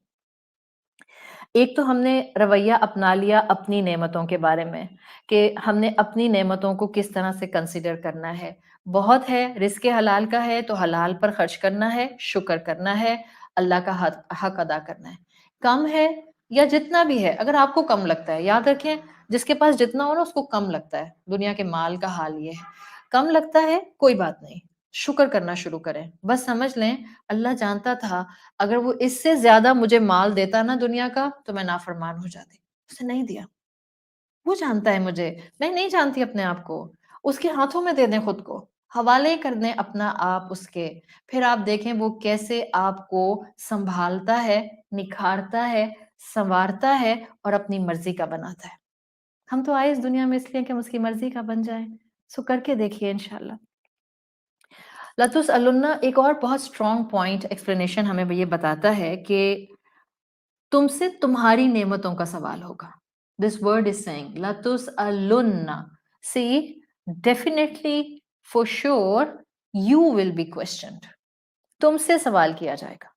A: ایک تو ہم نے رویہ اپنا لیا اپنی نعمتوں کے بارے میں، کہ ہم نے اپنی نعمتوں کو کس طرح سے کنسیڈر کرنا ہے۔ بہت ہے، رزق حلال کا ہے تو حلال پر خرچ کرنا ہے، شکر کرنا ہے، اللہ کا حق ادا کرنا ہے۔ کم ہے یا جتنا بھی ہے، اگر آپ کو کم لگتا ہے، یاد رکھیں جس کے پاس جتنا ہو نا اس کو کم لگتا ہے، دنیا کے مال کا حال یہ ہے۔ کم لگتا ہے کوئی بات نہیں، شکر کرنا شروع کریں۔ بس سمجھ لیں اللہ جانتا تھا اگر وہ اس سے زیادہ مجھے مال دیتا نا دنیا کا تو میں نافرمان ہو جاتی، اسے نہیں دیا۔ وہ جانتا ہے مجھے، میں نہیں جانتی اپنے آپ کو۔ اس کے ہاتھوں میں دے دیں خود کو، حوالے کر دیں اپنا آپ اس کے، پھر آپ دیکھیں وہ کیسے آپ کو سنبھالتا ہے، نکھارتا ہے، سنوارتا ہے اور اپنی مرضی کا بناتا ہے۔ ہم تو آئے اس دنیا میں اس لیے کہ ہم اس کی مرضی کا بن جائیں، سو کر کے دیکھیے انشاءاللہ۔ لَتُسْأَلُنَّ ایک اور بہت اسٹرانگ پوائنٹ ایکسپلینیشن ہمیں یہ بتاتا ہے کہ تم سے تمہاری نعمتوں کا سوال ہوگا۔ This word is saying لَتُسْأَلُنَّ، see definitely for sure you will be questioned، تم سے سوال کیا جائے گا۔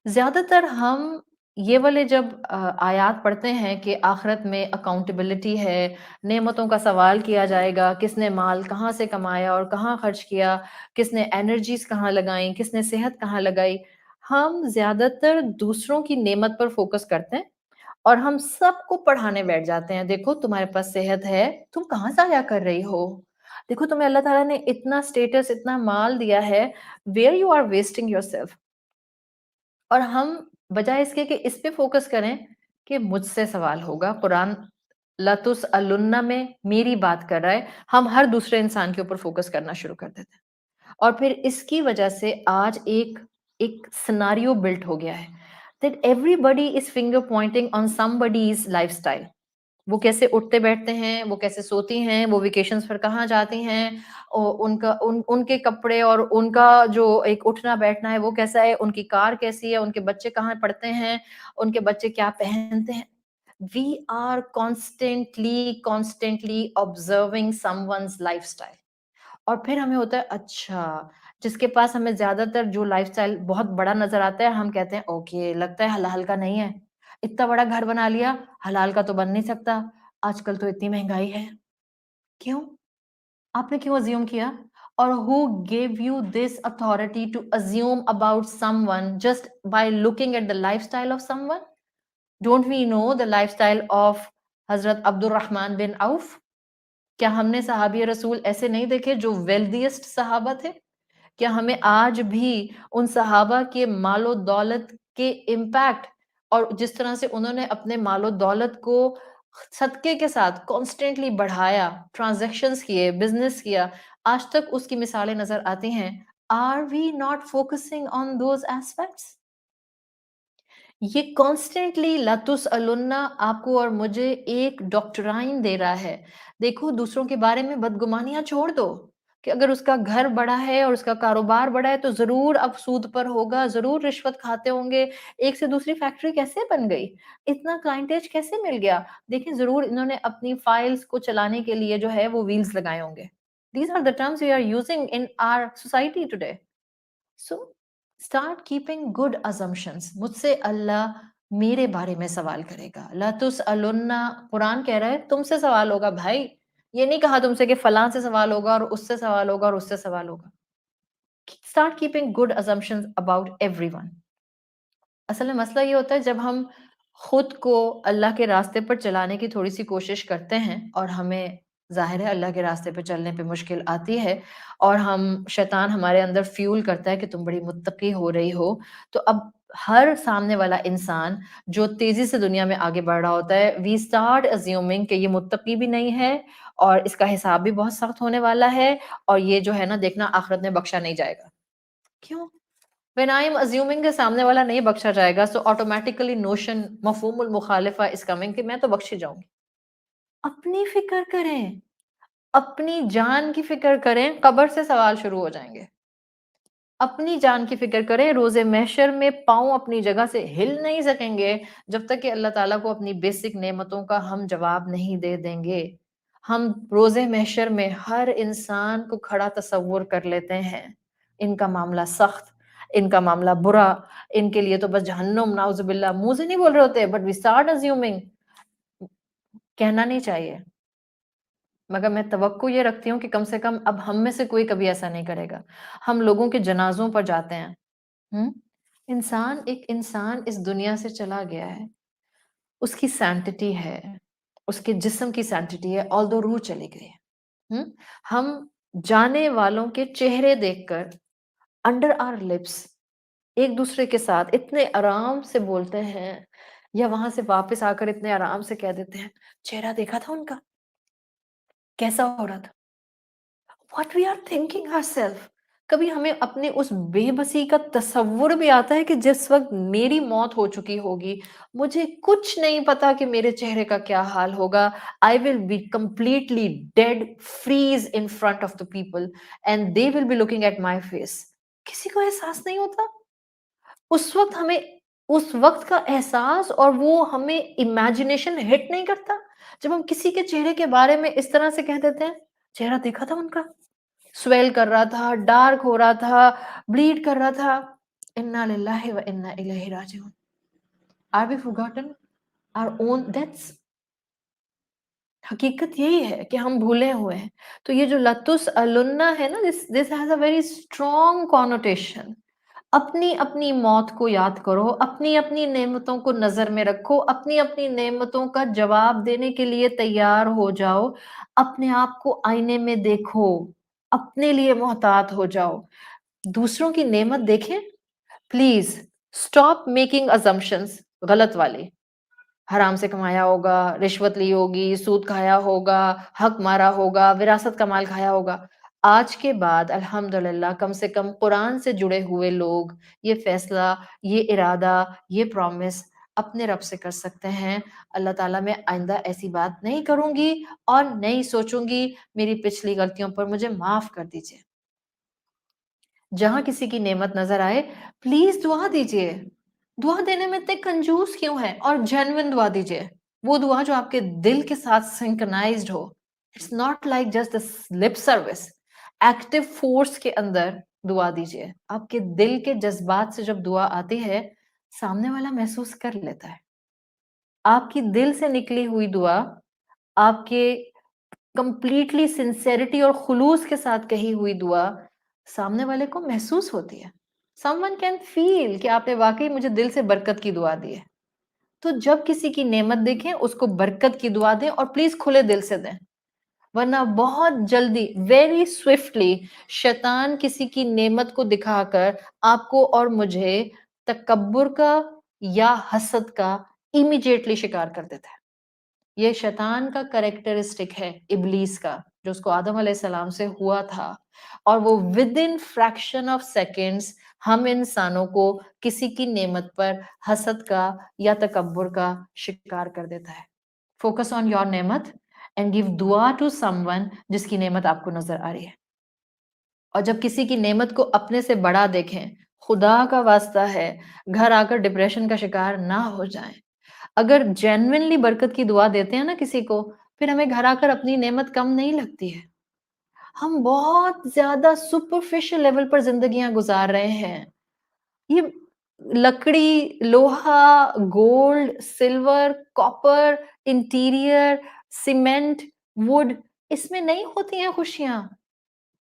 A: زیادہ تر ہم یہ والے جب آیات پڑھتے ہیں کہ آخرت میں اکاؤنٹیبلٹی ہے، نعمتوں کا سوال کیا جائے گا، کس نے مال کہاں سے کمایا اور کہاں خرچ کیا، کس نے انرجیز کہاں لگائیں، کس نے صحت کہاں لگائی، ہم زیادہ تر دوسروں کی نعمت پر فوکس کرتے ہیں اور ہم سب کو پڑھانے بیٹھ جاتے ہیں۔ دیکھو تمہارے پاس صحت ہے، تم کہاں ضائع کر رہی ہو؟ دیکھو تمہیں اللہ تعالیٰ نے اتنا اسٹیٹس، اتنا مال دیا ہے، where you are wasting yourself. اور ہم بجائے اس کے کہ اس پہ فوکس کریں کہ مجھ سے سوال ہوگا، قرآن لَتُسْأَلُنَّ میں میری بات کر رہا ہے، ہم ہر دوسرے انسان کے اوپر فوکس کرنا شروع کر دیتے ہیں۔ اور پھر اس کی وجہ سے آج ایک سناریو بلٹ ہو گیا ہے that everybody is finger pointing on somebody's lifestyle۔ وہ کیسے اٹھتے بیٹھتے ہیں، وہ کیسے سوتی ہیں، وہ ویکیشنز پر کہاں جاتی ہیں، ان کے کپڑے اور ان کا جو ایک اٹھنا بیٹھنا ہے وہ کیسا ہے، ان کی کار کیسی ہے، ان کے بچے کہاں پڑھتے ہیں، ان کے بچے کیا پہنتے ہیں۔ We are constantly observing someone's lifestyle۔ اور پھر ہمیں ہوتا ہے اچھا، جس کے پاس ہمیں زیادہ تر جو لائف سٹائل بہت بڑا نظر آتا ہے، ہم کہتے ہیں اوکے لگتا ہے حلال کا نہیں ہے، اتنا بڑا گھر بنا لیا، حلال کا تو بن نہیں سکتا، آج کل تو اتنی مہنگائی ہے۔ کیوں؟ آپ نے کیوں ازیوم کیا؟ اور who gave you this authority to assume about someone just by looking at the lifestyle of someone؟ Don't we know the lifestyle of حضرت عبد الرحمن بن عوف؟ کیا ہم نے صحابی رسول ایسے نہیں دیکھے جو ویلدیسٹ صحابہ تھے؟ کیا ہمیں آج بھی ان صحابہ کے مال و دولت کے امپیکٹ اور جس طرح سے انہوں نے اپنے مال و دولت کو صدقے کے ساتھ کانسٹینٹلی بڑھایا، ٹرانزیکشنز کیے، بزنس کیا، آج تک اس کی مثالیں نظر آتی ہیں؟ Are we not focusing on those aspects? یہ کانسٹینٹلی لَتُسْأَلُنَّ آپ کو اور مجھے ایک ڈاکٹرائن دے رہا ہے۔ دیکھو دوسروں کے بارے میں بدگمانیاں چھوڑ دو کہ اگر اس کا گھر بڑا ہے اور اس کا کاروبار بڑا ہے تو ضرور اب سود پر ہوگا، ضرور رشوت کھاتے ہوں گے، ایک سے دوسری فیکٹری کیسے بن گئی، اتنا کلائنٹیج کیسے مل گیا، دیکھیں ضرور انہوں نے اپنی فائلز کو چلانے کے لیے جو ہے وہ ویلز لگائے ہوں گے۔ These are the terms we are using in our society today۔ So start keeping good assumptions۔ مجھ سے اللہ میرے بارے میں سوال کرے گا۔ لَتُسْأَلُنَّ قرآن کہہ رہا ہے تم سے سوال ہوگا بھائی، یہ نہیں کہا تم سے کہ فلاں سے سوال ہوگا اور اس سے سوال ہوگا اور اس سے سوال ہوگا۔ Start keeping good assumptions about everyone۔ اصل میں مسئلہ یہ ہوتا ہے جب ہم خود کو اللہ کے راستے پر چلانے کی تھوڑی سی کوشش کرتے ہیں اور ہمیں ظاہر ہے اللہ کے راستے پہ چلنے پہ مشکل آتی ہے اور شیطان ہمارے اندر فیول کرتا ہے کہ تم بڑی متقی ہو رہی ہو، تو اب ہر سامنے والا انسان جو تیزی سے دنیا میں آگے بڑھ رہا ہوتا ہے وی اسٹارٹ ازیومنگ کہ یہ متقی بھی نہیں ہے اور اس کا حساب بھی بہت سخت ہونے والا ہے اور یہ جو ہے نا دیکھنا آخرت میں بخشا نہیں جائے گا۔ کیوں؟ when I am assuming کہ سامنے والا نہیں بخشا جائے گا, so automatically notion مفہوم المخالفہ is coming کہ میں تو بخشی جاؤں گی. اپنی فکر کریں, اپنی جان کی فکر کریں, قبر سے سوال شروع ہو جائیں گے. اپنی جان کی فکر کریں, روز محشر میں پاؤں اپنی جگہ سے ہل نہیں سکیں گے جب تک کہ اللہ تعالیٰ کو اپنی بیسک نعمتوں کا ہم جواب نہیں دے دیں گے. ہم روز محشر میں ہر انسان کو کھڑا تصور کر لیتے ہیں, ان کا معاملہ سخت, ان کا معاملہ برا, ان کے لیے تو بس جہنم, نعوذ باللہ, منہ سے نہیں بول رہے ہوتے, بٹ وی اسٹارٹ اسیومنگ. کہنا نہیں چاہیے, مگر میں توقع یہ رکھتی ہوں کہ کم سے کم اب ہم میں سے کوئی کبھی ایسا نہیں کرے گا. ہم لوگوں کے جنازوں پر جاتے ہیں, انسان, ایک انسان اس دنیا سے چلا گیا ہے, اس کی سینٹٹی ہے, اس کے جسم کی سینٹٹی ہے, آلدو روح چلی گئی ہے. ہم جانے والوں کے چہرے دیکھ کر انڈر آر لپس ایک دوسرے کے ساتھ اتنے آرام سے بولتے ہیں, یا وہاں سے واپس آ کر اتنے آرام سے کہہ دیتے ہیں, چہرہ دیکھا تھا ان کا کیسا ہو رہا تھا. What we are thinking ourselves. کبھی ہمیں اپنے اس بے بسی کا تصور بھی آتا ہے کہ جس وقت میری موت ہو چکی ہوگی, مجھے کچھ نہیں پتا کہ میرے چہرے کا کیا حال ہوگا. I will be completely dead, freeze in front of the people and they will be looking at my face. کسی کو احساس نہیں ہوتا اس وقت, ہمیں اس وقت کا احساس اور وہ ہمیں امیجنیشن ہٹ نہیں کرتا جب ہم کسی کے چہرے کے بارے میں اس طرح سے کہہ دیتے ہیں, چہرہ دیکھا تھا ان کا, سویل کر رہا تھا, ڈارک ہو رہا تھا, بلیڈ کر رہا تھا. انا للہ و انا الیہ راجعون. Are we forgotten our own deaths? حقیقت یہی ہے کہ ہم بھولے ہوئے ہیں. تو یہ جو لَتُسْأَلُنَّ ہے نا, this has a very strong connotation. اپنی اپنی موت کو یاد کرو, اپنی اپنی نعمتوں کو نظر میں رکھو, اپنی اپنی نعمتوں کا جواب دینے کے لیے تیار ہو جاؤ. اپنے آپ کو آئینے میں دیکھو, اپنے لیے محتاط ہو جاؤ. دوسروں کی نعمت دیکھیں, پلیز اسٹاپ میکنگ assumptions غلط والی. حرام سے کمایا ہوگا, رشوت لی ہوگی, سود کھایا ہوگا, حق مارا ہوگا, وراثت کا مال کھایا ہوگا. آج کے بعد الحمدللہ کم سے کم قرآن سے جڑے ہوئے لوگ یہ فیصلہ, یہ ارادہ, یہ پرومس اپنے رب سے کر سکتے ہیں, اللہ تعالیٰ میں آئندہ ایسی بات نہیں کروں گی اور نہیں سوچوں گی, میری پچھلی غلطیوں پر مجھے معاف کر دیجئے. جہاں کسی کی نعمت نظر آئے, پلیز دعا دیجئے. دعا دینے میں اتنے کنجوس کیوں ہیں, اور جینوین دعا دیجئے, وہ دعا جو آپ کے دل کے ساتھ سنکرنائزڈ ہو. It's not like just lip service. Active force کے اندر دعا دیجئے. آپ کے دل کے جذبات سے جب دعا آتی ہے, سامنے والا محسوس کر لیتا ہے. آپ کی دل سے نکلی ہوئی دعا, آپ کے کمپلیٹلی سنسیریٹی اور خلوص کے ساتھ کہی ہوئی دعا سامنے والے کو محسوس ہوتی ہے. Someone can feel کہ آپ نے واقعی مجھے دل سے برکت کی دعا دی ہے. تو جب کسی کی نعمت دیکھیں, اس کو برکت کی دعا دیں, اور پلیز کھلے دل سے دیں, ورنہ بہت جلدی, ویری سوئفٹلی, شیطان کسی کی نعمت کو دکھا کر آپ کو اور مجھے تکبر کا یا حسد کا امیڈیٹلی شکار کر دیتا ہے. یہ شیطان کا کریکٹرسٹک ہے, ابلیس کا, جو اس کو آدم علیہ السلام سے ہوا تھا, اور وہ with in fraction of seconds ہم انسانوں کو کسی کی نعمت پر حسد کا یا تکبر کا شکار کر دیتا ہے. فوکس آن یور نعمت اینڈ گیو دعا ٹو سم ون جس کی نعمت آپ کو نظر آ رہی ہے. اور جب کسی کی نعمت کو اپنے سے بڑا دیکھیں, خدا کا واسطہ ہے گھر آ کر ڈپریشن کا شکار نہ ہو جائیں. اگر جینوینلی برکت کی دعا دیتے ہیں نا کسی کو, پھر ہمیں گھر آ کر اپنی نعمت کم نہیں لگتی ہے. ہم بہت زیادہ سپرفیشل لیول پر زندگیاں گزار رہے ہیں. یہ لکڑی, لوہا, gold, silver, copper, interior, cement, wood, اس میں نہیں ہوتی ہیں خوشیاں.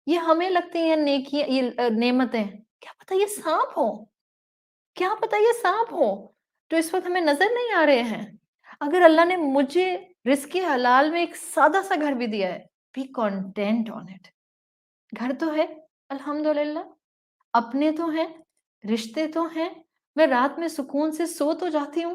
A: یہ ہمیں لگتی ہیں نیکی, یہ نعمتیں. کیا پتہ یہ سانپ ہو, کیا پتہ یہ سانپ ہو تو اس وقت ہمیں نظر نہیں آ رہے ہیں. اگر اللہ نے مجھے رزق حلال میں ایک سادہ سا گھر بھی دیا ہے, بی کنٹینٹ آن اٹ. گھر تو ہے الحمدللہ, اپنے تو ہیں, رشتے تو ہیں, میں رات میں سکون سے سو تو جاتی ہوں.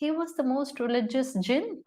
A: He was the most religious jinn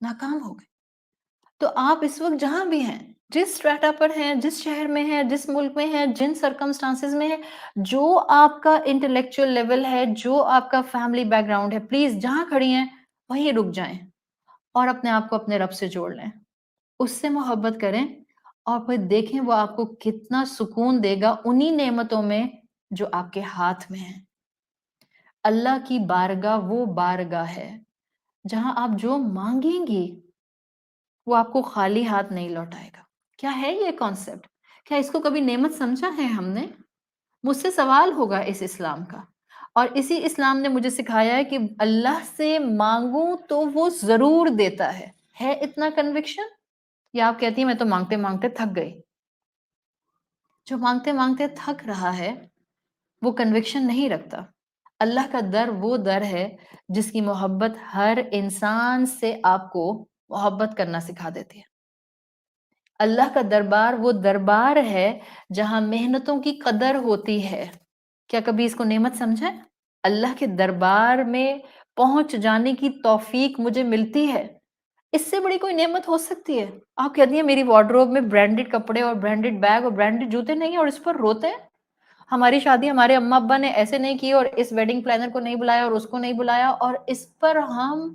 A: ناکام ہو گئے. تو آپ اس وقت جہاں بھی ہیں، جس اسٹریٹا پر ہیں، جس شہر میں ہیں، جس ملک میں ہیں، جن سرکمسٹانسز میں ہیں، جو آپ کا انٹلیکچوئل لیول ہے، جو آپ کا فیملی بیک گراؤنڈ ہے، پلیز جہاں کھڑی ہیں وہیں رک جائیں اور اپنے آپ کو اپنے رب سے جوڑ لیں. اس سے محبت کریں اور پھر دیکھیں وہ آپ کو کتنا سکون دے گا انہی نعمتوں میں جو آپ کے ہاتھ میں ہیں. اللہ کی بارگاہ وہ بارگاہ ہے جہاں آپ جو مانگیں گی وہ آپ کو خالی ہاتھ نہیں لوٹائے گا. کیا ہے یہ کانسیپٹ؟ کیا اس کو کبھی نعمت سمجھا ہے ہم نے؟ مجھ سے سوال ہوگا اس اسلام کا. اور اسی اسلام نے مجھے سکھایا ہے کہ اللہ سے مانگوں تو وہ ضرور دیتا ہے. ہے اتنا کنوکشن؟ یا آپ کہتی ہیں میں تو مانگتے مانگتے تھک گئی؟ جو مانگتے مانگتے تھک رہا ہے وہ کنوکشن نہیں رکھتا. اللہ کا در وہ در ہے جس کی محبت ہر انسان سے آپ کو محبت کرنا سکھا دیتی ہے. اللہ کا دربار وہ دربار ہے جہاں محنتوں کی قدر ہوتی ہے. کیا کبھی اس کو نعمت سمجھیں؟ اللہ کے دربار میں پہنچ جانے کی توفیق مجھے ملتی ہے. اس سے بڑی کوئی نعمت ہو سکتی ہے؟ آپ کہتی ہیں میری وارڈروب میں برانڈڈ کپڑے اور برانڈڈ بیگ اور برانڈڈ جوتے نہیں ہیں اور اس پر روتے ہیں. ہماری شادی ہمارے اماں ابا نے ایسے نہیں کی اور اس ویڈنگ پلانر کو نہیں بلایا اور اس کو نہیں بلایا اور اس پر ہم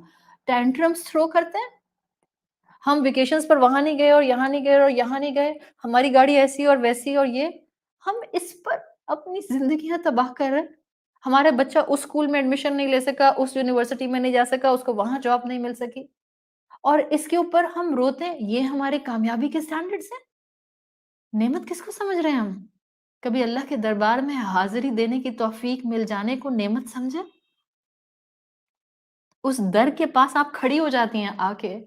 A: ٹینٹرمز تھرو کرتے ہیں. ہم ویکیشنز پر وہاں نہیں گئے اور یہاں نہیں گئے اور یہاں نہیں گئے. ہماری گاڑی ایسی اور ویسی اور یہ ہم اس پر اپنی زندگیاں تباہ کر رہے ہیں. ہمارا بچہ اس اسکول میں ایڈمیشن نہیں لے سکا، اس یونیورسٹی میں نہیں جا سکا، اس کو وہاں جاب نہیں مل سکی اور اس کے اوپر ہم روتے ہیں. یہ ہمارے کامیابی کے سٹینڈرڈز ہیں. نعمت کس کو سمجھ رہے ہیں ہم؟ کبھی اللہ کے دربار میں حاضری دینے کی توفیق مل جانے کو نعمت سمجھے؟ اس در کے پاس آپ کھڑی ہو جاتی ہیں آ کے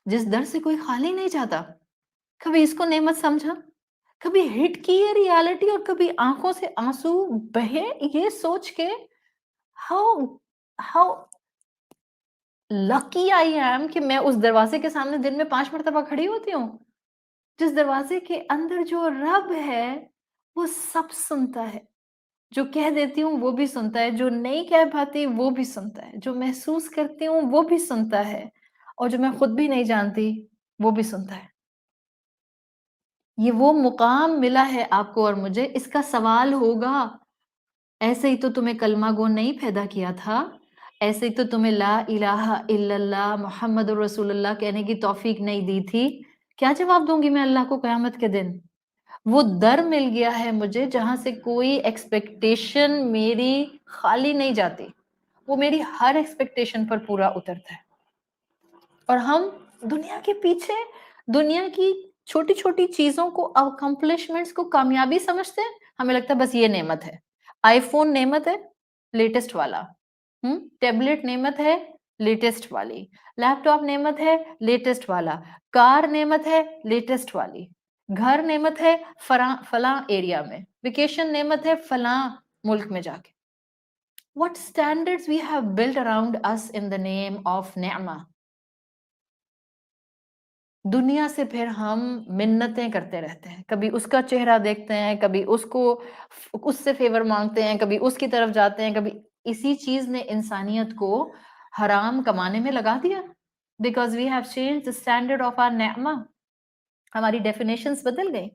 A: جس در سے کوئی خالی نہیں جاتا. کبھی اس کو نعمت سمجھا؟ کبھی ہٹ کی ہے ریالٹی اور کبھی آنکھوں سے آنسو بہے یہ سوچ کے how how lucky I am کہ میں اس دروازے کے سامنے دن میں 5 مرتبہ کھڑی ہوتی ہوں. جس دروازے کے اندر جو رب ہے وہ سب سنتا ہے. جو کہہ دیتی ہوں وہ بھی سنتا ہے، جو نہیں کہہ پاتی وہ بھی سنتا ہے، جو محسوس کرتی ہوں وہ بھی سنتا ہے اور جو میں خود بھی نہیں جانتی وہ بھی سنتا ہے. یہ وہ مقام ملا ہے آپ کو اور مجھے. اس کا سوال ہوگا ایسے ہی تو تمہیں کلمہ گو نہیں پیدا کیا تھا، ایسے ہی تو تمہیں لا الہ الا اللہ محمد الرسول اللہ کہنے کی توفیق نہیں دی تھی. کیا جواب دوں گی میں اللہ کو قیامت کے دن؟ وہ در مل گیا ہے مجھے جہاں سے کوئی ایکسپیکٹیشن میری خالی نہیں جاتی. وہ میری ہر ایکسپیکٹیشن پر پورا اترتا ہے. اور ہم دنیا کے پیچھے دنیا کی چھوٹی چھوٹی چیزوں کو اکمپلشمنٹس کو کامیابی سمجھتے ہیں. ہمیں لگتا ہے بس یہ نعمت ہے. آئی فون نعمت ہے لیٹسٹ والا، ٹیبلٹ نعمت ہے لیٹسٹ والی، لیپ ٹاپ نعمت ہے لیٹسٹ والا، کار نعمت ہے لیٹسٹ والی، گھر نعمت ہے فلاں ایریا میں، ویکیشن نعمت ہے فلاں ملک میں جا کے. What standards we have built around us in the name of نعمہ. دنیا سے پھر ہم منتیں کرتے رہتے ہیں. کبھی اس کا چہرہ دیکھتے ہیں، کبھی اس سے فیور مانگتے ہیں، کبھی اس کی طرف جاتے ہیں. کبھی اسی چیز نے انسانیت کو حرام کمانے میں لگا دیا. Because we have changed the standard of our نعمہ. ہماری ڈیفینیشنز بدل گئی.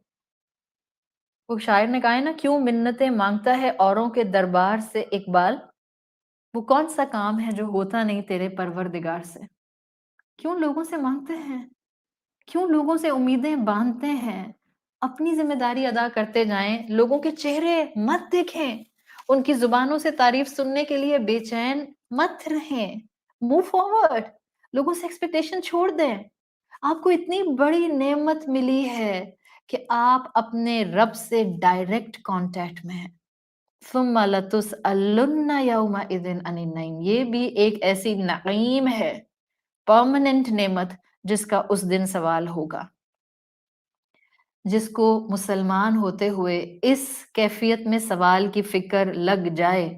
A: وہ شاعر نے کہا ہے نا کیوں منتیں مانگتا ہے اوروں کے دربار سے اقبال. وہ کون سا کام ہے جو ہوتا نہیں تیرے پروردگار سے؟ کیوں لوگوں سے مانگتے ہیں؟ کیوں لوگوں سے امیدیں باندھتے ہیں؟ اپنی ذمہ داری ادا کرتے جائیں. لوگوں کے چہرے مت دیکھیں، ان کی زبانوں سے تعریف سننے کے لیے بے چین مت رہیں. Move forward. لوگوں سے ایکسپیکٹیشن چھوڑ دیں. آپ کو اتنی بڑی نعمت ملی ہے کہ آپ اپنے رب سے ڈائریکٹ کانٹیکٹ میں ہیں. ثم لتسألن یومئذ عن النعیم. یہ بھی ایک ایسی نعیم ہے، پرماننٹ نعمت جس کا اس دن سوال ہوگا. جس کو مسلمان ہوتے ہوئے اس کیفیت میں سوال کی فکر لگ جائے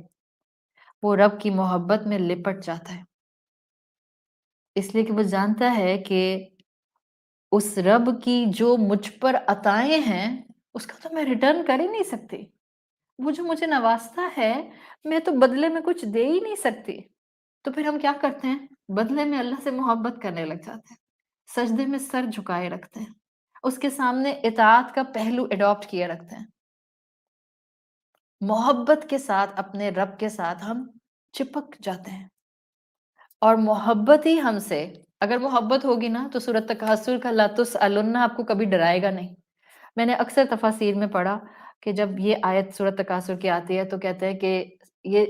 A: وہ رب کی محبت میں لپٹ جاتا ہے. اس لیے کہ وہ جانتا ہے کہ اس رب کی جو مجھ پر عطائیں ہیں اس کا تو میں ریٹرن کر ہی نہیں سکتی. وہ جو مجھے نوازتا ہے میں تو بدلے میں کچھ دے ہی نہیں سکتی. تو پھر ہم کیا کرتے ہیں؟ بدلے میں اللہ سے محبت کرنے لگ جاتے ہیں، سجدے میں سر جھکائے رکھتے ہیں، اس کے سامنے اطاعت کا پہلو اڈاپٹ کیے رکھتے ہیں، محبت کے ساتھ اپنے رب کے ساتھ ہم چپک جاتے ہیں، اور محبت ہی ہم سے، اگر محبت ہوگی نا تو سورۃ تکاثر کا لا تسألن آپ کو کبھی ڈرائے گا نہیں۔ میں نے اکثر تفاسیر میں پڑھا کہ جب یہ آیت سورۃ تکاثر کی آتی ہے تو کہتے ہیں کہ یہ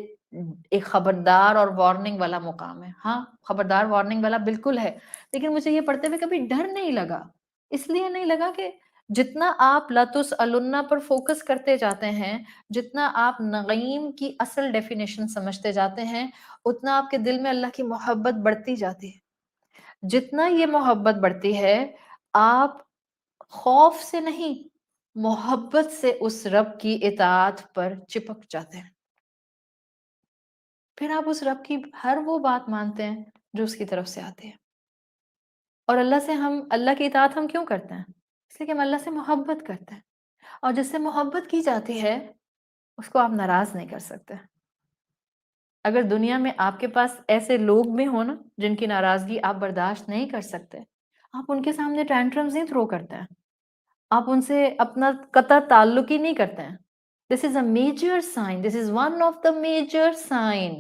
A: ایک خبردار اور وارننگ والا مقام ہے۔ ہاں، خبردار وارننگ والا بالکل ہے، لیکن مجھے یہ پڑھتے ہوئے کبھی ڈر نہیں لگا، اس لیے نہیں لگا کہ جتنا آپ لا تسألن پر فوکس کرتے جاتے ہیں، جتنا آپ نعیم کی اصل ڈیفینیشن سمجھتے جاتے ہیں، اتنا آپ کے دل میں اللہ کی محبت بڑھتی جاتی ہے۔ جتنا یہ محبت بڑھتی ہے، آپ خوف سے نہیں، محبت سے اس رب کی اطاعت پر چپک جاتے ہیں، پھر آپ اس رب کی ہر وہ بات مانتے ہیں جو اس کی طرف سے آتی ہے۔ اور اللہ کی اطاعت ہم کیوں کرتے ہیں؟ اس لیے کہ ہم اللہ سے محبت کرتے ہیں، اور جس سے محبت کی جاتی ہے اس کو آپ ناراض نہیں کر سکتے۔ اگر دنیا میں آپ کے پاس ایسے لوگ بھی ہوں نا جن کی ناراضگی آپ برداشت نہیں کر سکتے، آپ ان کے سامنے ٹینٹرمز نہیں تھرو کرتے ہیں، آپ ان سے اپنا قطع تعلق ہی نہیں کرتے ہیں۔ This is a major sign, this is one of the major sign.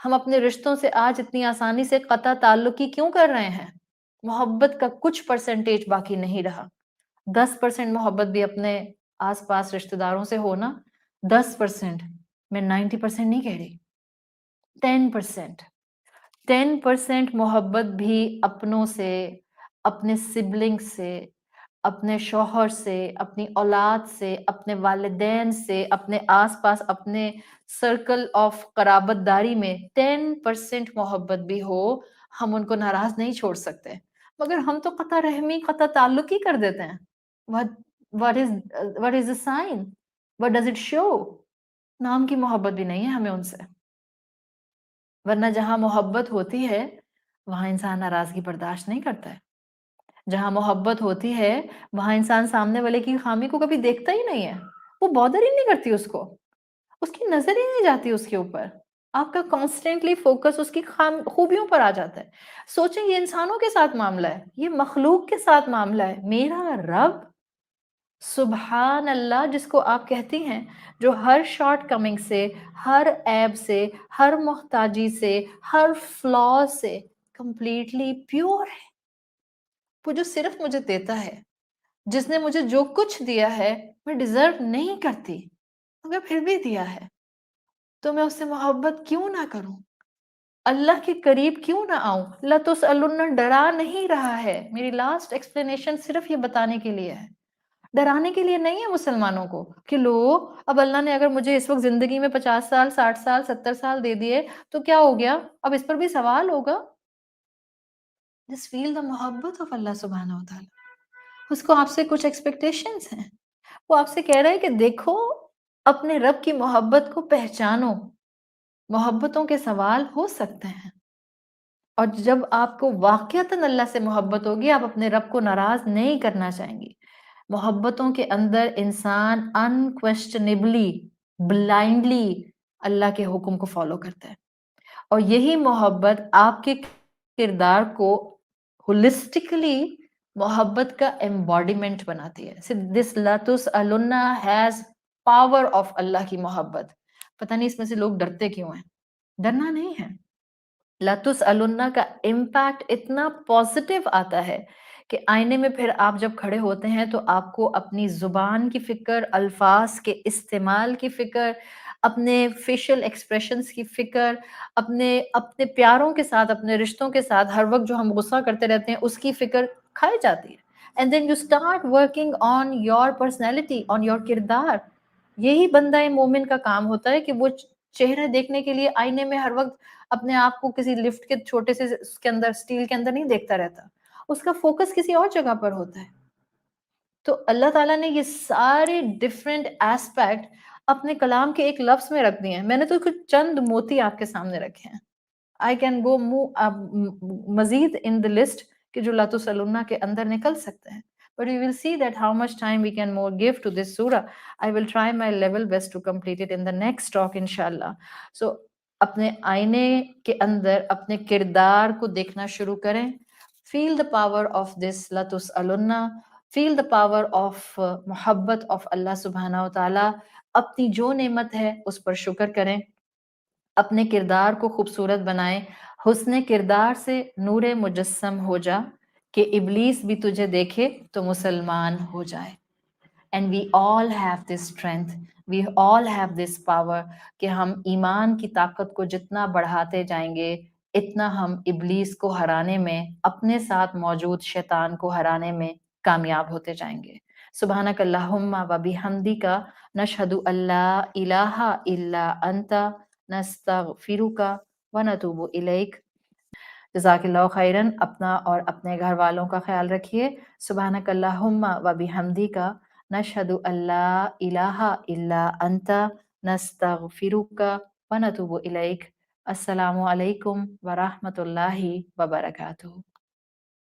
A: ہم اپنے رشتوں سے آج اتنی آسانی سے قطع تعلقی کیوں کر رہے ہیں؟ محبت کا کچھ پرسنٹیج باقی نہیں رہا۔ 10% محبت بھی اپنے آس پاس رشتہ داروں سے ہونا، 10%، میں 90% نہیں کہہ رہی، 10%، 10% محبت بھی اپنوں سے، اپنے سبلنگ سے، اپنے شوہر سے، اپنی اولاد سے، اپنے والدین سے، اپنے آس پاس اپنے سرکل آف قرابت داری میں 10% محبت بھی ہو، ہم ان کو ناراض نہیں چھوڑ سکتے، مگر ہم تو قطع رحمی، قطع تعلق ہی کر دیتے ہیں۔ what is the sign? What does it show? نام کی محبت بھی نہیں ہے ہمیں ان سے، ورنہ جہاں محبت ہوتی ہے وہاں انسان ناراضگی برداشت نہیں کرتا ہے، جہاں محبت ہوتی ہے وہاں انسان سامنے والے کی خامی کو کبھی دیکھتا ہی نہیں ہے، وہ بادر ہی نہیں کرتی اس کو، اس کی نظر ہی نہیں جاتی اس کے اوپر، آپ کا کانسٹنٹلی فوکس اس کی خوبیوں پر آ جاتا ہے۔ سوچیں یہ انسانوں کے ساتھ معاملہ ہے، یہ مخلوق کے ساتھ معاملہ ہے، میرا رب سبحان اللہ جس کو آپ کہتی ہیں، جو ہر شارٹ کمنگ سے، ہر عیب سے، ہر محتاجی سے، ہر فلا سے کمپلیٹلی پیور ہے، وہ جو صرف مجھے دیتا ہے، جس نے مجھے جو کچھ دیا ہے میں ڈیزرو نہیں کرتی مگر پھر بھی دیا ہے، تو میں اس سے محبت کیوں نہ کروں، اللہ کے قریب کیوں نہ آؤں؟ لا تسألن ڈرا نہیں رہا ہے، میری لاسٹ ایکسپلینیشن صرف یہ بتانے کے لیے ہے، ڈرانے کے لیے نہیں ہے مسلمانوں کو کہ لو اب اللہ نے اگر مجھے اس وقت زندگی میں 50 سال 60 سال 70 سال دے دیے تو کیا ہو گیا، اب اس پر بھی سوال ہوگا۔ جس فیل دا محبت آف اللہ سبحانہ و تعالی، اس کو آپ سے کچھ ایکسپیکٹیشنز ہیں، وہ آپ سے کہہ رہا ہے کہ دیکھو اپنے رب کی محبت کو پہچانو، محبتوں کے سوال ہو سکتے ہیں، اور جب آپ کو واقعتاً اللہ سے محبت ہوگی آپ اپنے رب کو ناراض نہیں کرنا چاہیں گی۔ محبتوں کے اندر انسان انکویسچنیبلی بلائنڈلی اللہ کے حکم کو فالو کرتا ہے، اور یہی محبت آپ کے کردار کو ہولسٹکلی محبت کا ایمباڈیمنٹ بناتی ہے۔ دس لا تسألن ہیز پاور آف اللہ کی محبت۔ پتہ نہیں اس میں سے لوگ ڈرتے کیوں ہیں، ڈرنا نہیں ہے، لا تسألن کا امپیکٹ اتنا پازیٹیو آتا ہے کہ آئینے میں پھر آپ جب کھڑے ہوتے ہیں تو آپ کو اپنی زبان کی فکر، الفاظ کے استعمال کی فکر، اپنے فیشل ایکسپریشنز کی فکر، اپنے پیاروں کے ساتھ، اپنے رشتوں کے ساتھ ہر وقت جو ہم غصہ کرتے رہتے ہیں اس کی فکر کھائی جاتی ہے۔ And then you start working on your personality, on your کردار۔ یہی بندہ مومن کا کام ہوتا ہے کہ وہ چہرے دیکھنے کے لیے آئینے میں ہر وقت اپنے آپ کو کسی لفٹ کے چھوٹے سے اس کے اندر اسٹیل کے اندر نہیں دیکھتا رہتا، اس کا فوکس کسی اور جگہ پر ہوتا ہے۔ تو اللہ تعالیٰ نے یہ سارے ڈفرینٹ ایسپیکٹ اپنے کلام کے ایک لفظ میں رکھ دیے ہیں۔ میں نے تو کچھ چند موتی آپ کے سامنے رکھے ہیں، آئی کین گو مزید ان دا لسٹ کہ جو لا تسألن کے اندر نکل سکتے ہیں، but we will see that how much time we can more give to this surah. I will try my level best to complete it in the next talk inshallah. So اپنے آئینے کے اندر اپنے کردار کو دیکھنا شروع کریں. Feel the power of this لا تسألن، فیل دا پاور آف محبت آف اللہ سبحانہ و تعالیٰ. اپنی جو نعمت ہے اس پر شکر کریں، اپنے کردار کو خوبصورت بنائیں. حسن کردار سے نور مجسم ہو جا کہ ابلیس بھی تجھے دیکھے تو مسلمان ہو جائے. And we all have this strength, we all have this power کہ ہم ایمان کی طاقت کو جتنا بڑھاتے جائیں گے اتنا ہم ابلیس کو ہرانے میں، اپنے ساتھ موجود شیطان کو ہرانے میں کامیاب ہوتے جائیں گے. سبحانک اللہم و بحمدک نشہد ان لا الہ الا انت نستغفرک و نتوب الیک. جزاک اللہ خیرن. اپنا اور اپنے گھر والوں کا خیال رکھیے. سبحانک اللہم و بحمدک نشہد ان لا الہ الا انت نستغفرک و نتوب الیک. السلام علیکم ورحمۃ اللہ وبرکاتہ.